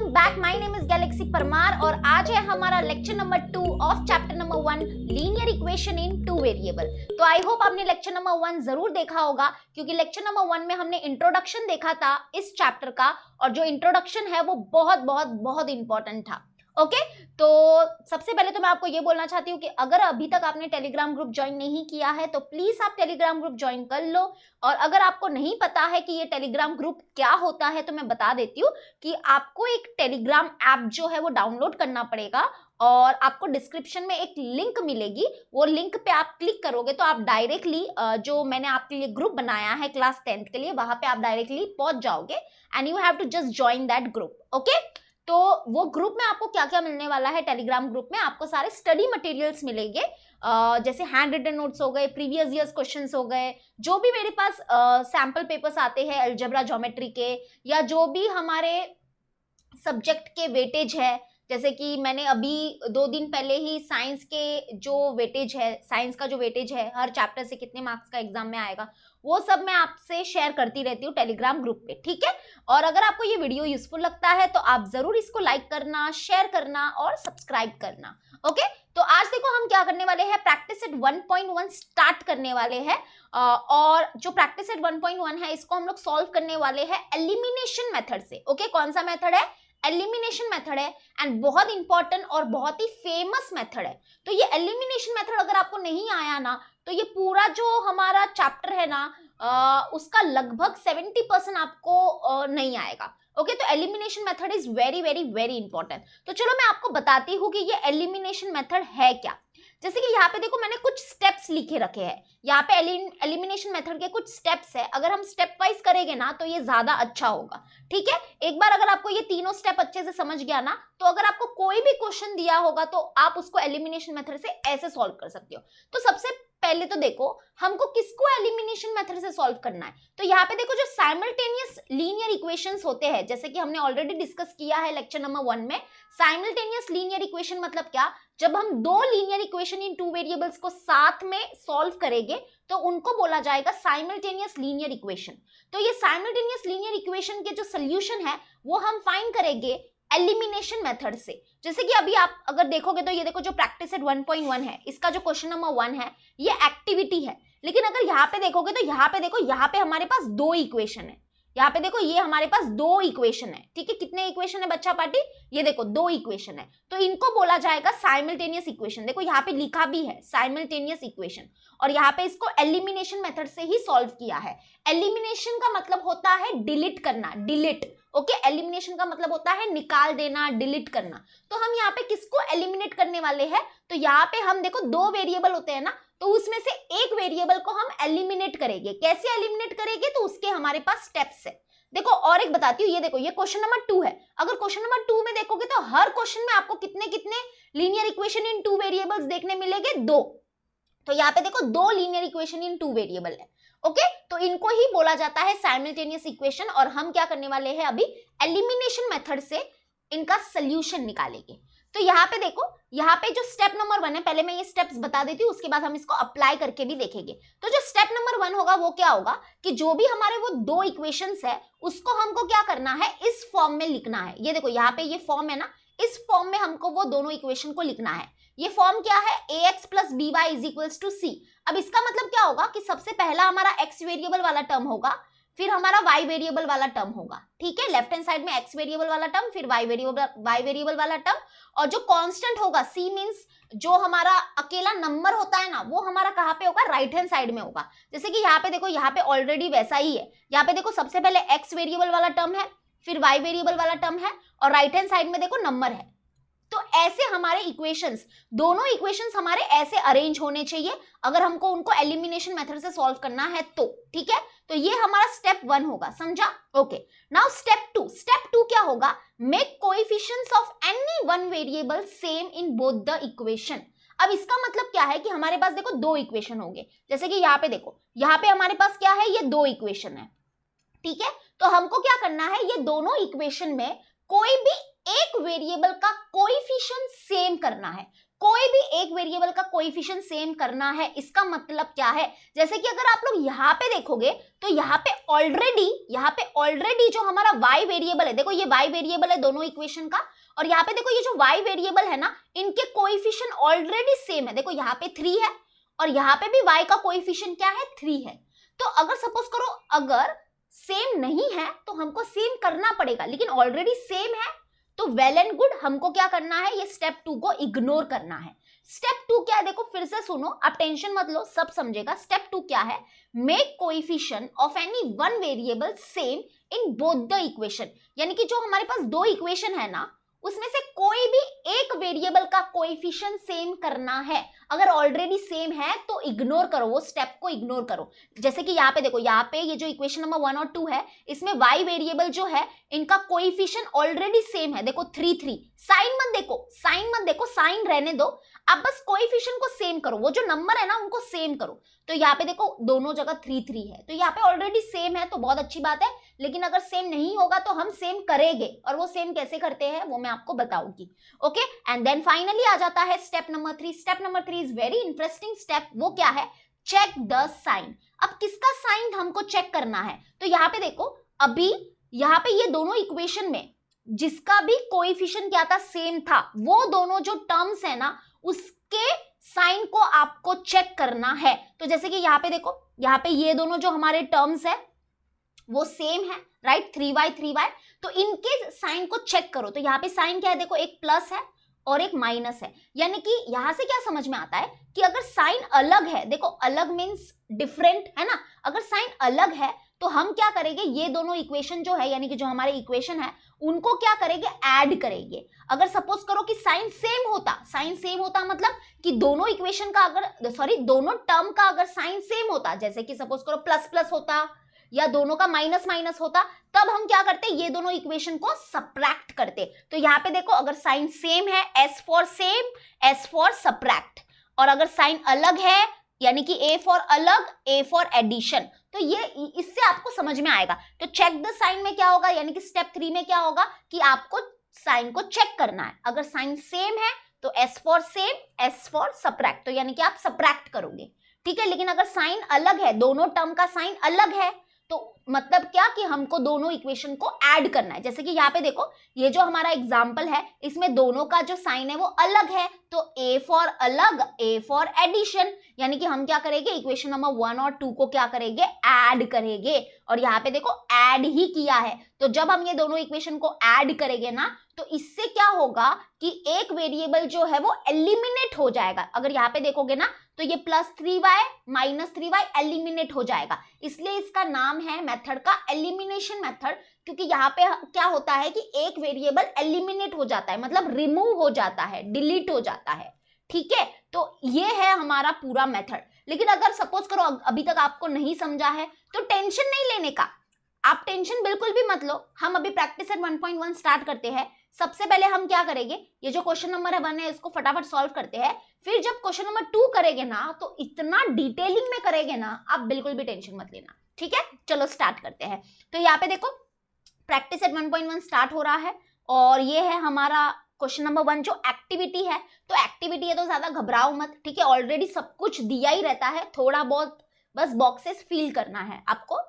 Welcome back. My name is Galaxy Parmar और आज है हमारा lecture number 2 of chapter number 1 linear equation in two variable. तो I hope आपने लेक्चर नंबर 1 जरूर देखा होगा, क्योंकि लेक्चर नंबर 1 में हमने इंट्रोडक्शन देखा था इस चैप्टर का, और जो इंट्रोडक्शन है वो बहुत बहुत बहुत इंपॉर्टेंट था। ओके तो सबसे पहले तो मैं आपको ये बोलना चाहती हूँ कि अगर अभी तक आपने टेलीग्राम ग्रुप ज्वाइन नहीं किया है तो प्लीज आप टेलीग्राम ग्रुप ज्वाइन कर लो। और अगर आपको नहीं पता है कि ये टेलीग्राम ग्रुप क्या होता है तो मैं बता देती हूँ कि आपको एक टेलीग्राम ऐप जो है वो डाउनलोड करना पड़ेगा और आपको डिस्क्रिप्शन में एक लिंक मिलेगी। वो लिंक पे आप क्लिक करोगे तो आप डायरेक्टली जो मैंने आपके लिए ग्रुप बनाया है क्लास 10th के लिए, वहां पे आप डायरेक्टली पहुंच जाओगे and you have to just join that group. Okay तो वो ग्रुप में आपको क्या क्या मिलने वाला है, टेलीग्राम ग्रुप में आपको सारे स्टडी मटेरियल्स मिलेंगे, जैसे हैंड रिटन नोट्स हो गए, प्रीवियस ईयर्स क्वेश्चंस हो गए, जो भी मेरे पास सैंपल पेपर्स आते हैं अलजेब्रा ज्योमेट्री के, या जो भी हमारे सब्जेक्ट के वेटेज है, जैसे कि मैंने अभी 2 दिन पहले ही साइंस के जो वेटेज है, साइंस का जो वेटेज है हर चैप्टर से कितने मार्क्स का एग्जाम में आएगा, वो सब मैं आपसे शेयर करती रहती हूँ टेलीग्राम ग्रुप पे, ठीक है। और अगर आपको ये वीडियो यूजफुल लगता है तो आप जरूर इसको लाइक करना, शेयर करना और सब्सक्राइब करना। ओके तो आज देखो हम क्या करने वाले हैं, प्रैक्टिस सेट 1.1 स्टार्ट करने वाले हैं। और जो प्रैक्टिस सेट 1.1 है इसको हम लोग सॉल्व करने वाले हैं एलिमिनेशन मेथड से। ओके कौन सा मेथड है, एलिमिनेशन मेथड है, एंड बहुत इंपॉर्टेंट और बहुत ही फेमस मेथड है। तो ये एलिमिनेशन मेथड अगर आपको नहीं आया ना तो ये पूरा जो हमारा चैप्टर है ना उसका लगभग 70% आपको नहीं आएगा। ओके तो elimination method is very very very important. तो चलो मैं आपको बताती हूँ कि ये एलिमिनेशन मेथड है क्या। जैसे कि यहाँ पे देखो मैंने कुछ स्टेप्स लिखे रखे हैं, यहाँ पे एलिमिनेशन मेथड के कुछ स्टेप्स है। अगर हम स्टेप वाइज करेंगे ना तो ये ज्यादा अच्छा होगा, ठीक है। एक बार अगर आपको ये तीनों स्टेप अच्छे से समझ गया ना तो अगर आपको कोई भी क्वेश्चन दिया होगा तो आप उसको एलिमिनेशन मेथड से ऐसे सॉल्व कर सकते हो। तो सबसे पहले तो देखो हमको किसको एलिमिनेशन मेथड से सॉल्व करना है। तो यहाँ पे देखो जो साइमल्टेनियस लीनियर इक्वेशंस होते हैं, जैसे कि हमने ऑलरेडी डिस्कस किया है लेक्चर नंबर 1 में, साइमल्टेनियस लीनियर इक्वेशन मतलब क्या, जब हम 2 लीनियर इक्वेशन इन 2 वेरिएबल्स को साथ में सॉल्व करेंगे तो उनको बोला जाएगा साइमल्टेनियस लीनियर इक्वेशन। तो ये साइमल्टेनियस लीनियर इक्वेशन के जो सोल्यूशन है वो हम फाइंड करेंगे एलिमिनेशन मेथड से। जैसे कि अभी आप अगर देखोगे तो ये देखो जो प्रैक्टिस सेट 1.1 है इसका जो क्वेश्चन नंबर 1 है ये एक्टिविटी है, लेकिन अगर यहाँ पे देखोगे तो यहाँ पे देखो यहाँ पे हमारे पास 2 इक्वेशन है। यहाँ पे देखो ये हमारे पास 2 इक्वेशन है, ठीक है। कितने इक्वेशन है बच्चा पार्टी, ये देखो 2 इक्वेशन है, तो इनको बोला जाएगा साइमल्टेनियस इक्वेशन। देखो यहाँ पे लिखा भी है साइमल्टेनियस इक्वेशन, और यहाँ पे इसको एलिमिनेशन मेथड से ही सॉल्व किया है। एलिमिनेशन का मतलब होता है डिलीट करना, डिलीट। ओके एलिमिनेशन का मतलब होता है निकाल देना, डिलीट करना। तो हम यहाँ पे किसको एलिमिनेट करने वाले हैं, तो यहाँ पे हम देखो 2 वेरिएबल होते हैं ना, तो उसमें से एक वेरिएबल को हम एलिमिनेट करेंगे। कैसे एलिमिनेट करेंगे, तो उसके हमारे पास स्टेप्स है। देखो और एक बताती हूँ, ये देखो ये क्वेश्चन नंबर 2 है। अगर क्वेश्चन नंबर 2 में देखोगे तो हर क्वेश्चन में आपको कितने कितने लीनियर इक्वेशन इन 2 वेरिएबल्स देखने मिलेंगे, 2। तो यहाँ पे देखो 2 लीनियर इक्वेशन इन 2 वेरिएबल है। ओके तो इनको ही बोला जाता है साइमल्टेनियस इक्वेशन, और हम क्या करने वाले हैं अभी एलिमिनेशन मेथड से इनका सोल्यूशन निकालेंगे। तो यहाँ पे देखो यहाँ पे जो स्टेप नंबर 1 है, पहले मैं ये स्टेप्स बता देती हूँ, उसके बाद हम इसको अप्लाई करके भी देखेंगे। तो जो स्टेप नंबर 1 होगा वो क्या होगा कि जो भी हमारे वो 2 इक्वेशंस है उसको हमको क्या करना है, इस फॉर्म में लिखना है। ये देखो यहाँ पे ये फॉर्म है ना, इस फॉर्म में हमको वो दोनों इक्वेशन को लिखना है। ये फॉर्म क्या है, ax + by = c। अब इसका मतलब क्या होगा कि सबसे पहला हमारा x वेरिएबल वाला टर्म होगा, फिर हमारा y वेरिएबल वाला टर्म होगा, ठीक है। लेफ्ट हैंड साइड में x वेरिएबल वाला टर्म, फिर y वेरिएबल वाला टर्म, और जो कांस्टेंट होगा c मींस जो हमारा अकेला नंबर होता है ना वो हमारा कहाँ पे होगा, राइट हैंड साइड में होगा। जैसे कि यहाँ पे देखो यहाँ पे ऑलरेडी वैसा ही है। यहाँ पे देखो सबसे पहले x वेरिएबल वाला टर्म है, फिर y वेरिएबल वाला टर्म है, और राइट हैंड साइड में देखो नंबर है। तो ऐसे हमारे इक्वेशंस, दोनों इक्वेशंस हमारे ऐसे अरेंज होने चाहिए अगर हमको उनको एलिमिनेशन मेथड से सॉल्व करना है तो, ठीक है। तो ये हमारा स्टेप 1 होगा, समझा। Okay now step 2। स्टेप 2 क्या होगा, make coefficients of any one variable same in both the equation. अब इसका मतलब क्या है कि हमारे पास देखो 2 इक्वेशन होंगे, जैसे कि यहाँ पे देखो यहाँ पे हमारे पास क्या है, ये 2 इक्वेशन है, ठीक है। तो हमको क्या करना है, ये दोनों इक्वेशन में कोई भी एक वेरिएबल का कोएफिशिएंट सेम करना है। कोई भी एक वेरिएबल का कोएफिशिएंट सेम करना है, इसका मतलब क्या है, जैसे कि अगर आप लोग यहाँ पे देखोगे तो यहाँ पे ऑलरेडी जो हमारा y वेरिएबल है, देखो ये y वेरिएबल है दोनों इक्वेशन का, और यहाँ पे देखो ये जो y वेरिएबल है ना, इनके कोएफिशिएंट ऑलरेडी सेम है। देखो यहाँ पे 3 है और यहाँ पे भी y का कोएफिशिएंट क्या है, 3 है। तो अगर सपोज करो अगर सेम नहीं है तो हमको सेम करना पड़ेगा, लेकिन ऑलरेडी सेम है तो वेल एंड गुड, हमको क्या करना है, ये स्टेप 2 को इग्नोर करना है। स्टेप 2 क्या है, देखो फिर से सुनो, आप टेंशन मत लो, सब समझेगा। स्टेप 2 क्या है, make coefficient of any one variable same in both the equation, यानी कि जो हमारे पास दो इक्वेशन है ना, उसमें से कोई भी एक वेरिएबल का कोएफिशिएंट सेम करना है। अगर ऑलरेडी सेम है तो इग्नोर करो, वो स्टेप को इग्नोर करो। जैसे कि यहाँ पे देखो, यहाँ पे ये जो इक्वेशन नंबर 1 और 2 है, इसमें y वेरिएबल जो है इनका कोएफिशिएंट ऑलरेडी सेम है। देखो 3 3, साइन मत देखो, साइन रहने दो, आप बस कोएफिशिएंट को सेम करो, वो जो नंबर है ना उनको सेम करो। तो यहाँ पे देखो दोनों जगह 3 3 है, तो यहाँ पे ऑलरेडी सेम है तो बहुत अच्छी बात है। लेकिन अगर सेम नहीं होगा तो हम सेम करेंगे, और वो सेम कैसे करते हैं वो मैं आपको बताऊंगी। ओके, एंड देन फाइनली आ जाता है step number 3। Step number 3 is very interesting step. वो क्या है, चेक द साइन। अब किसका साइन हमको चेक करना है, तो यहाँ पे देखो, अभी यहाँ पे ये दोनों इक्वेशन में जिसका भी कोएफिशिएंट क्या था, सेम था, वो दोनों जो टर्म्स है ना उसके साइन को आपको चेक करना है। तो जैसे कि यहाँ पे देखो, यहाँ पे ये दोनों जो हमारे टर्म्स है वो सेम है, राइट, 3y, तो इनके साइन को चेक करो। तो यहाँ पे साइन क्या है, देखो एक प्लस है और एक माइनस है, यानी कि यहां से क्या समझ में आता है कि अगर साइन अलग है, देखो अलग मीन्स डिफरेंट है ना, अगर साइन अलग है तो हम क्या करेंगे, ये दोनों इक्वेशन जो है, यानी कि जो हमारे इक्वेशन है उनको क्या करेंगे, ऐड करेंगे। अगर सपोज करो कि साइन सेम होता मतलब कि दोनों इक्वेशन का अगर दोनों टर्म का अगर साइन सेम होता, जैसे कि सपोज करो प्लस प्लस होता या दोनों का माइनस माइनस होता, तब हम क्या करते, ये दोनों इक्वेशन को सब्ट्रैक्ट करते। तो यहाँ पे देखो अगर साइन सेम है, S for same, S for subtract, और अगर साइन अलग है यानी कि ए फॉर अलग, ए फॉर एडिशन, तो ये इससे आपको समझ में आएगा। तो चेक द साइन में क्या होगा, यानी कि स्टेप 3 में क्या होगा कि आपको साइन को चेक करना है। अगर साइन सेम है तो S for same, S for subtract, तो यानी कि आप सब्ट्रैक्ट करोगे, ठीक है। लेकिन अगर साइन अलग है, दोनों टर्म का साइन अलग है, तो मतलब क्या कि हमको दोनों इक्वेशन को ऐड करना है। जैसे कि यहाँ पे देखो, ये जो हमारा एग्जाम्पल है इसमें दोनों का जो साइन है वो अलग है, तो ए फॉर अलग, ए फॉर एडिशन, यानी कि हम क्या करेंगे, इक्वेशन नंबर 1 और 2 को क्या करेंगे, ऐड करेंगे। और यहाँ पे देखो ऐड ही किया है, तो जब हम ये दोनों इक्वेशन को ऐड करेंगे ना, तो इससे क्या होगा कि एक वेरिएबल जो है वो एलिमिनेट हो जाएगा। अगर यहाँ पे देखोगे ना तो ये plus 3y minus 3y eliminate हो जाएगा, इसलिए इसका नाम है मेथड का एलिमिनेशन मेथड, क्योंकि यहाँ पे क्या होता है कि एक वेरिएबल एलिमिनेट हो जाता है, मतलब रिमूव हो जाता है, डिलीट हो जाता है, ठीक है। तो ये है हमारा पूरा मेथड। लेकिन अगर सपोज करो अभी तक आपको नहीं समझा है तो टेंशन नहीं लेने का, आप टेंशन बिल्कुल भी मत लो। हम अभी प्रैक्टिस सेट 1.1 स्टार्ट करते हैं। सबसे पहले हम क्या करेंगे, ये जो क्वेश्चन नंबर 1 है इसको फटाफट सॉल्व करते हैं, फिर जब क्वेश्चन नंबर 2 करेंगे ना तो इतना डिटेलिंग में करेंगे ना, आप बिल्कुल भी टेंशन मत लेना, ठीक है। चलो स्टार्ट करते हैं। तो यहाँ पे देखो प्रैक्टिस सेट 1.1 स्टार्ट हो रहा है, और ये है हमारा क्वेश्चन नंबर 1 जो एक्टिविटी है। तो एक्टिविटी है तो ज्यादा घबराओ मत, ठीक है, ऑलरेडी सब कुछ दिया ही रहता है, थोड़ा बहुत बस बॉक्सेस फिल करना है, आपको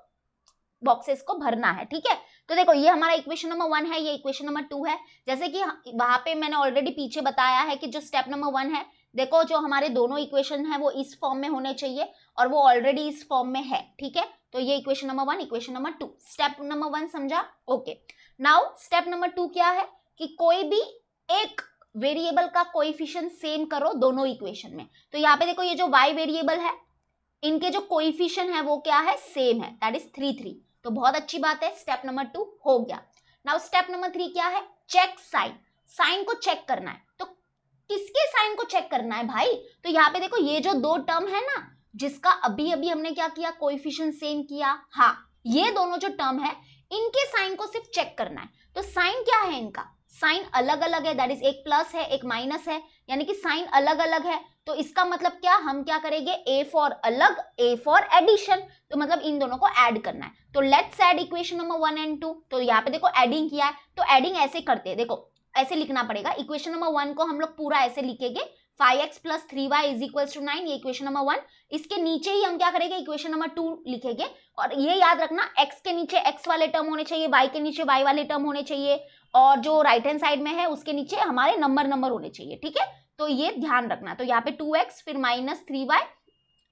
बॉक्सेस को भरना है, ठीक है। तो देखो ये हमारा इक्वेशन नंबर 1 है, ये इक्वेशन नंबर 2 है। जैसे कि वहां पे मैंने ऑलरेडी पीछे बताया है कि जो स्टेप नंबर 1 है, देखो जो हमारे दोनों इक्वेशन है वो इस फॉर्म में होने चाहिए, और वो ऑलरेडी इस फॉर्म में है, ठीक है। तो ये equation number 1, equation number 2, step number 1 समझा, ओके। नाउ स्टेप नंबर 2 क्या है कि कोई भी एक वेरिएबल का कोएफिशिएंट सेम करो दोनों इक्वेशन में। तो यहाँ पे देखो ये जो y वेरिएबल है, इनके जो कोएफिशिएंट है वो क्या है, सेम है, दैट इज 3 3, तो बहुत अच्छी बात है, स्टेप नंबर 2 हो गया। नाउ स्टेप नंबर 3 क्या है, चेक साइन, साइन को चेक करना है। तो किसके साइन को चेक करना है भाई, तो यहाँ पे देखो ये जो दो टर्म है ना, जिसका अभी अभी हमने क्या किया, कोएफिशिएंट सेम किया, हाँ ये दोनों जो टर्म है इनके साइन को सिर्फ चेक करना है। तो साइन क्या है इनका, साइन अलग अलग है, दैट इज एक प्लस है एक माइनस है, यानी कि साइन अलग अलग है। तो इसका मतलब क्या, हम क्या करेंगे, ए फॉर अलग, ए फॉर एडिशन, तो मतलब इन दोनों को ऐड करना है। तो let's add equation number 1 and 2। तो यहाँ पे देखो एडिंग किया है, तो एडिंग ऐसे करते हैं, देखो ऐसे लिखना पड़ेगा। इक्वेशन नंबर 1 को हम लोग पूरा ऐसे लिखेंगे, 5x plus 3y is equals to 9, ये इक्वेशन नंबर 1। इसके नीचे ही हम क्या करेंगे, इक्वेशन नंबर 2 लिखेंगे। और ये याद रखना, x के नीचे x वाले टर्म होने चाहिए, y के नीचे y वाले टर्म होने चाहिए, और जो राइट हैंड साइड में है उसके नीचे हमारे नंबर होने चाहिए, ठीक है। तो ये ध्यान रखना। तो यहाँ पे 2x फिर minus 3y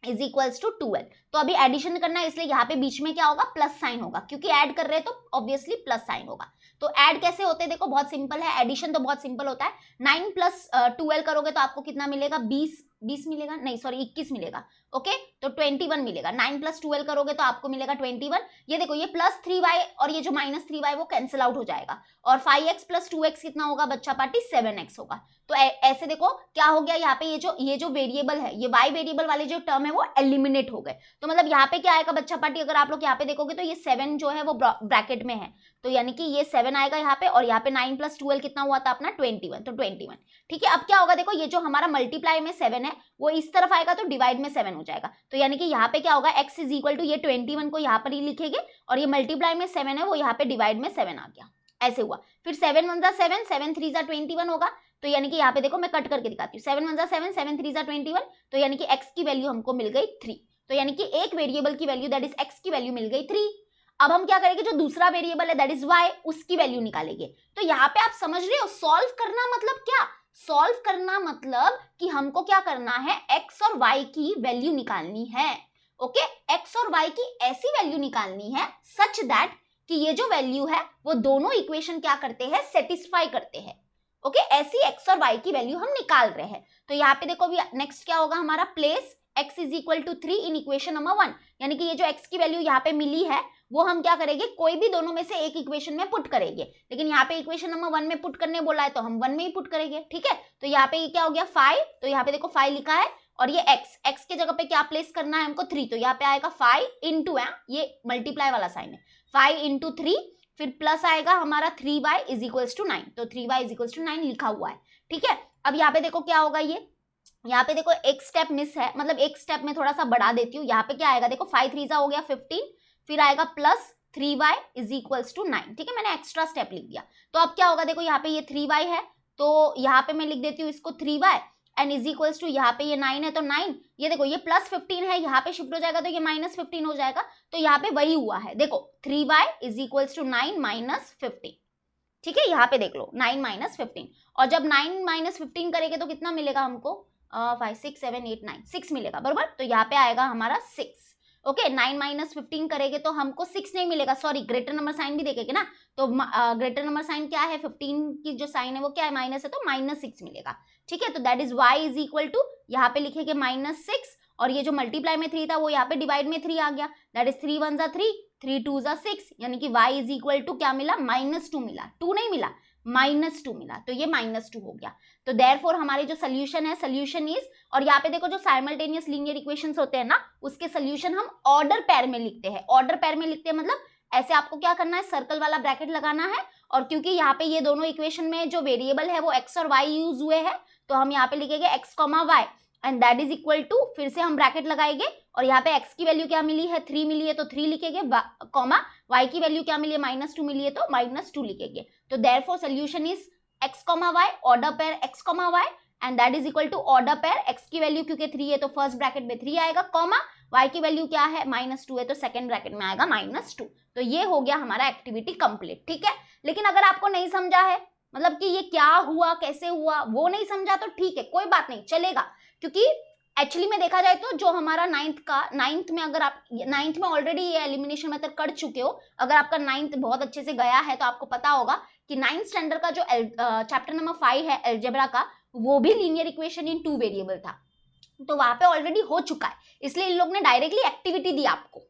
is equals to 12। तो अभी एडिशन करना है, इसलिए यहाँ पे बीच में क्या होगा, प्लस साइन होगा, क्योंकि ऐड कर रहे हैं तो ऑब्वियसली प्लस साइन होगा। तो ऐड कैसे होते हैं, देखो बहुत सिंपल है, एडिशन तो बहुत सिंपल होता है। 9 प्लस 12 करोगे तो आपको कितना मिलेगा, 20 मिलेगा, नहीं सॉरी 21 मिलेगा, ओके। तो 21 मिलेगा। 9 प्लस 12 करोगे तो आपको मिलेगा 21। ये देखो ये प्लस 3y और ये जो माइनस 3y वो कैंसिल आउट हो जाएगा, और 5x प्लस 2x कितना होगा बच्चा पार्टी, 7x होगा। तो ऐसे देखो क्या हो गया, यहाँ पे ये जो वेरिएबल है, ये y वेरिएबल वाले जो टर्म है वो एलिमिनेट हो गए। तो मतलब यहाँ पे क्या आएगा बच्चा पार्टी, अगर आप लोग यहाँ पे देखोगे तो ये 7 जो है वो ब्रैकेट में है, तो यानी कि ये 7 आएगा यहाँ पे, और यहाँ पे 9 प्लस 12 कितना हुआ था अपना 21, तो 21, ठीक है। अब क्या होगा, देखो ये जो हमारा मल्टीप्लाई में 7 है वो इस तरफ आएगा तो डिवाइड में 7 हो जाएगा। तो यानी कि यहाँ पे क्या होगा, x इज इक्वल टू ये 21 को यहाँ पर ही लिखेंगे, और ये मल्टीप्लाई में 7 है वो यहाँ पे डिवाइड में 7 आ गया, ऐसे हुआ। फिर 7 1 जा 7, 7 3 जा 21 होगा। तो यानी कि यहाँ पे देखो मैं कट करके दिखाती हूँ, 7 1 जा 7, 7 3 जा 21, तो यानी कि x की वैल्यू हमको मिल गई 3। तो यानी कि एक वेरिएबल की वैल्यू दैट इज x की वैल्यू मिल गई 3। अब हम क्या करेंगे, जो दूसरा वेरिएबल है दैट इज y, उसकी वैल्यू निकालेंगे। तो यहाँ पे आप समझ रहे हो, सॉल्व करना मतलब क्या, सॉल्व करना मतलब कि हमको क्या करना है, x और y की वैल्यू निकालनी है, ओके। x और y की ऐसी वैल्यू निकालनी है सच दैट कि ये जो वैल्यू है वो दोनों इक्वेशन क्या करते हैं, सेटिस्फाई करते हैं, ओके। ऐसी x और y की वैल्यू हम निकाल रहे हैं। तो यहाँ पे देखो अभी नेक्स्ट क्या होगा हमारा, place x is equal to 3 in equation number 1, यानी कि ये जो x की वैल्यू यहाँ पे मिली है वो हम क्या करेंगे, कोई भी दोनों में से एक इक्वेशन में पुट करेंगे। लेकिन यहाँ पे इक्वेशन नंबर 1 में पुट करने बोला है तो हम 1 में ही पुट करेंगे, ठीक है। तो यहाँ पे ये क्या हो गया 5, तो यहाँ पे देखो 5 लिखा है, और ये x के जगह पे क्या प्लेस करना है हमको 3, तो यहाँ पे आएगा 5 इंटू, ये मल्टीप्लाई वाला साइन है, 5 इंटू 3, फिर प्लस आएगा हमारा 3y इज इक्वल्स टू 9, तो 3y इज इक्वल्स टू 9 लिखा हुआ है, ठीक है। अब यहाँ पे देखो क्या होगा, ये यहाँ पे देखो एक स्टेप मिस है, मतलब एक स्टेप में थोड़ा सा बढ़ा देती हूँ। यहाँ पे क्या आएगा, देखो 5 3 हो गया 15, फिर आएगा plus 3y is equals to 9, ठीक है। मैंने एक्स्ट्रा स्टेप लिख दिया। तो अब क्या होगा, देखो यहाँ पे ये 3y है, तो यहाँ पे मैं लिख देती हूँ इसको 3y and is equals to, यहाँ पे ये 9 है तो 9, ये देखो ये प्लस 15 है, यहाँ पे शिफ्ट हो जाएगा तो ये माइनस 15 हो जाएगा। तो यहाँ पे वही हुआ है, देखो 3y is equals to 9 minus 15, ठीक है। यहाँ पे देख लो 9 माइनस 15, और जब 9 माइनस 15 करेंगे तो कितना मिलेगा हमको, 5 6 7 8 9 6 मिलेगा, बराबर। तो यहाँ पे आएगा हमारा 6, ओके। 9 माइनस 15 करेंगे तो हमको 6 नहीं मिलेगा, सॉरी ग्रेटर नंबर साइन भी देखेंगे ना, तो ग्रेटर नंबर साइन क्या है, 15 की जो साइन है वो क्या है, माइनस है, तो माइनस 6 मिलेगा, ठीक है। तो that is y is equal to, यहाँ पे लिखेंगे -6, और ये जो मल्टीप्लाई में 3 था वो यहाँ पे डिवाइड में 3 आ गया, दैट इज 3 1 जा 3, 3 2 जा 6, यानी कि y इज इक्वल टू क्या मिला, -2 मिला, 2 नहीं मिला, -2 मिला, तो ये -2 हो गया। तो देयरफॉर हमारे जो सोल्यूशन है, सोल्यूशन इज, और यहाँ पे देखो जो साइमल्टेनियस लीनियर इक्वेशंस होते हैं ना, उसके सोल्यूशन हम ऑर्डर पेयर में लिखते हैं। ऑर्डर पेयर में लिखते हैं मतलब ऐसे आपको क्या करना है, सर्कल वाला ब्रैकेट लगाना है, और क्योंकि यहाँ पे ये दोनों इक्वेशन में जो वेरिएबल है वो x और y यूज हुए हैं, तो हम यहाँ पे लिखेंगे x, y and that is equal to, फिर से हम ब्रैकेट लगाएंगे, और यहाँ पे x की वैल्यू क्या मिली है, 3 मिली है तो 3 लिखेंगे, कॉमा y की वैल्यू क्या मिली है, -2 मिली है तो -2 लिखेंगे। तो therefore solution is x, y, order pair x, y and that is equal to order pair x की वैल्यू क्योंकि 3 है तो फर्स्ट ब्रैकेट में 3 आएगा, कॉमा y की वैल्यू क्या है, -2 है तो सेकंड ब्रैकेट में आएगा -2। तो ये हो गया हमारा एक्टिविटी कंप्लीट, ठीक है। लेकिन अगर आपको नहीं समझा है, मतलब कि ये क्या हुआ कैसे हुआ वो नहीं समझा, तो ठीक है कोई बात नहीं, चलेगा। क्योंकि एक्चुअली में देखा जाए तो जो हमारा नाइन्थ में अगर आप नाइन्थ में ऑलरेडी ये एलिमिनेशन मेथड कर चुके हो, अगर आपका नाइन्थ बहुत अच्छे से गया है तो आपको पता होगा कि 9th स्टैंडर्ड का जो चैप्टर नंबर 5 है अलजेब्रा का, वो भी लीनियर इक्वेशन इन 2 वेरिएबल था, तो वहां पे ऑलरेडी हो चुका है। इसलिए इन लोग ने डायरेक्टली एक्टिविटी दी आपको,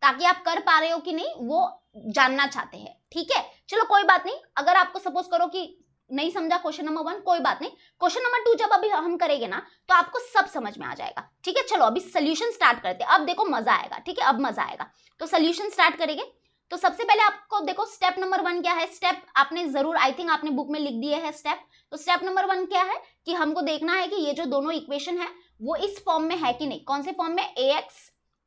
ताकि आप कर पा रहे हो कि नहीं वो जानना चाहते हैं, ठीक है। चलो कोई बात नहीं, अगर आपको सपोज करो कि नहीं समझा क्वेश्चन नंबर 1, कोई बात नहीं, क्वेश्चन नंबर 2 जब अभी हम करेंगे ना तो आपको सब समझ में आ जाएगा, ठीक है। चलो अभी सोल्यूशन स्टार्ट करते हैं, अब देखो मजा आएगा, ठीक है, अब मजा आएगा। तो सोल्यूशन स्टार्ट करेंगे, तो सबसे पहले आपको देखो स्टेप नंबर 1 क्या है, स्टेप आपने जरूर आई थिंक आपने बुक में लिख दिए है स्टेप। तो स्टेप नंबर 1 क्या है कि हमको देखना है कि ये जो दोनों इक्वेशन है वो इस फॉर्म में है कि नहीं, कौन से फॉर्म में, ax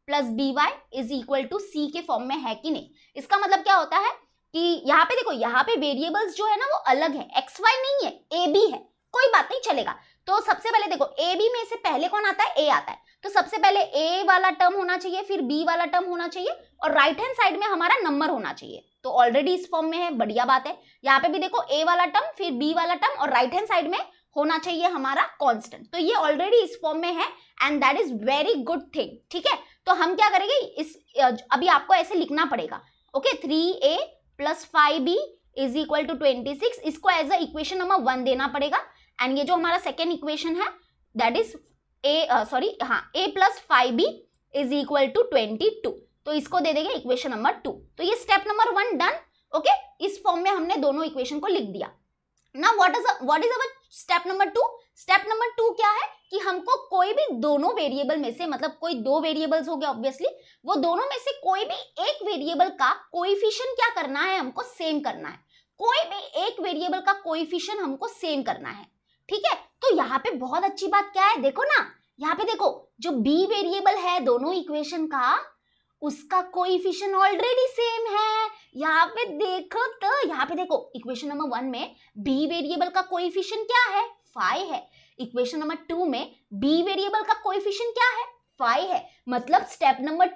plus by is equal to c के फॉर्म में है कि नहीं। इसका मतलब क्या होता है कि यहाँ पे देखो, यहाँ पे वेरिएबल्स जो है ना वो अलग है, xy नहीं है, ab है, कोई बात नहीं चलेगा। तो सबसे पहले देखो ए बी में से पहले कौन आता है, ए आता है, तो सबसे पहले ए वाला टर्म होना चाहिए, फिर बी वाला टर्म होना चाहिए और राइट हैंड साइड में हमारा नंबर होना चाहिए। तो ऑलरेडी इस फॉर्म में है, बढ़िया बात है। यहाँ पे भी देखो ए वाला टर्म फिर बी वाला टर्म और राइट हैंड साइड में होना चाहिए हमारा कांस्टेंट। तो ये ऑलरेडी इस फॉर्म में है and that is very good thing. ठीक है, तो हम क्या करेंगे, इस अभी आपको ऐसे लिखना पड़ेगा, ओके, 3a + 5b = 26, इसको एज अ इक्वेशन नंबर 1 देना पड़ेगा। एंड ये जो हमारा सेकेंड इक्वेशन है दैट इज a + 5b = 22, तो इसको दे देंगे इक्वेशन नंबर 2। तो ये स्टेप नंबर 1 डन। ओके, इस फॉर्म में हमने दोनों इक्वेशन को लिख दिया। Now what is our step number 2? Step number 2 क्या है कि हमको कोई भी दोनों वेरिएबल में से, मतलब कोई दो वेरिएबल्स हो गए ऑब्वियसली, वो दोनों में से कोई भी एक वेरिएबल का कोएफिशिएंट क्या करना है, हमको सेम करना है। कोई भी एक वेरिएबल का कोएफिशिएंट हमको सेम करना है। ठीक है, तो यहाँ पे बहुत अच्छी बात क्या है, देखो ना, यहाँ पे देखो जो बी वेरिएबल है दोनों इक्वेशन का, उसका कोएफिशिएंट ऑलरेडी सेम है। यहाँ पे देखो, तो यहाँ पे देखो इक्वेशन नंबर 1 में बी वेरिएबल का कोएफिशिएंट क्या है, 5 है। इक्वेशन नंबर 2 में बी वेरिएबल का कोएफिशिएंट क्या है, 5 है। मतलब स्टेप नंबर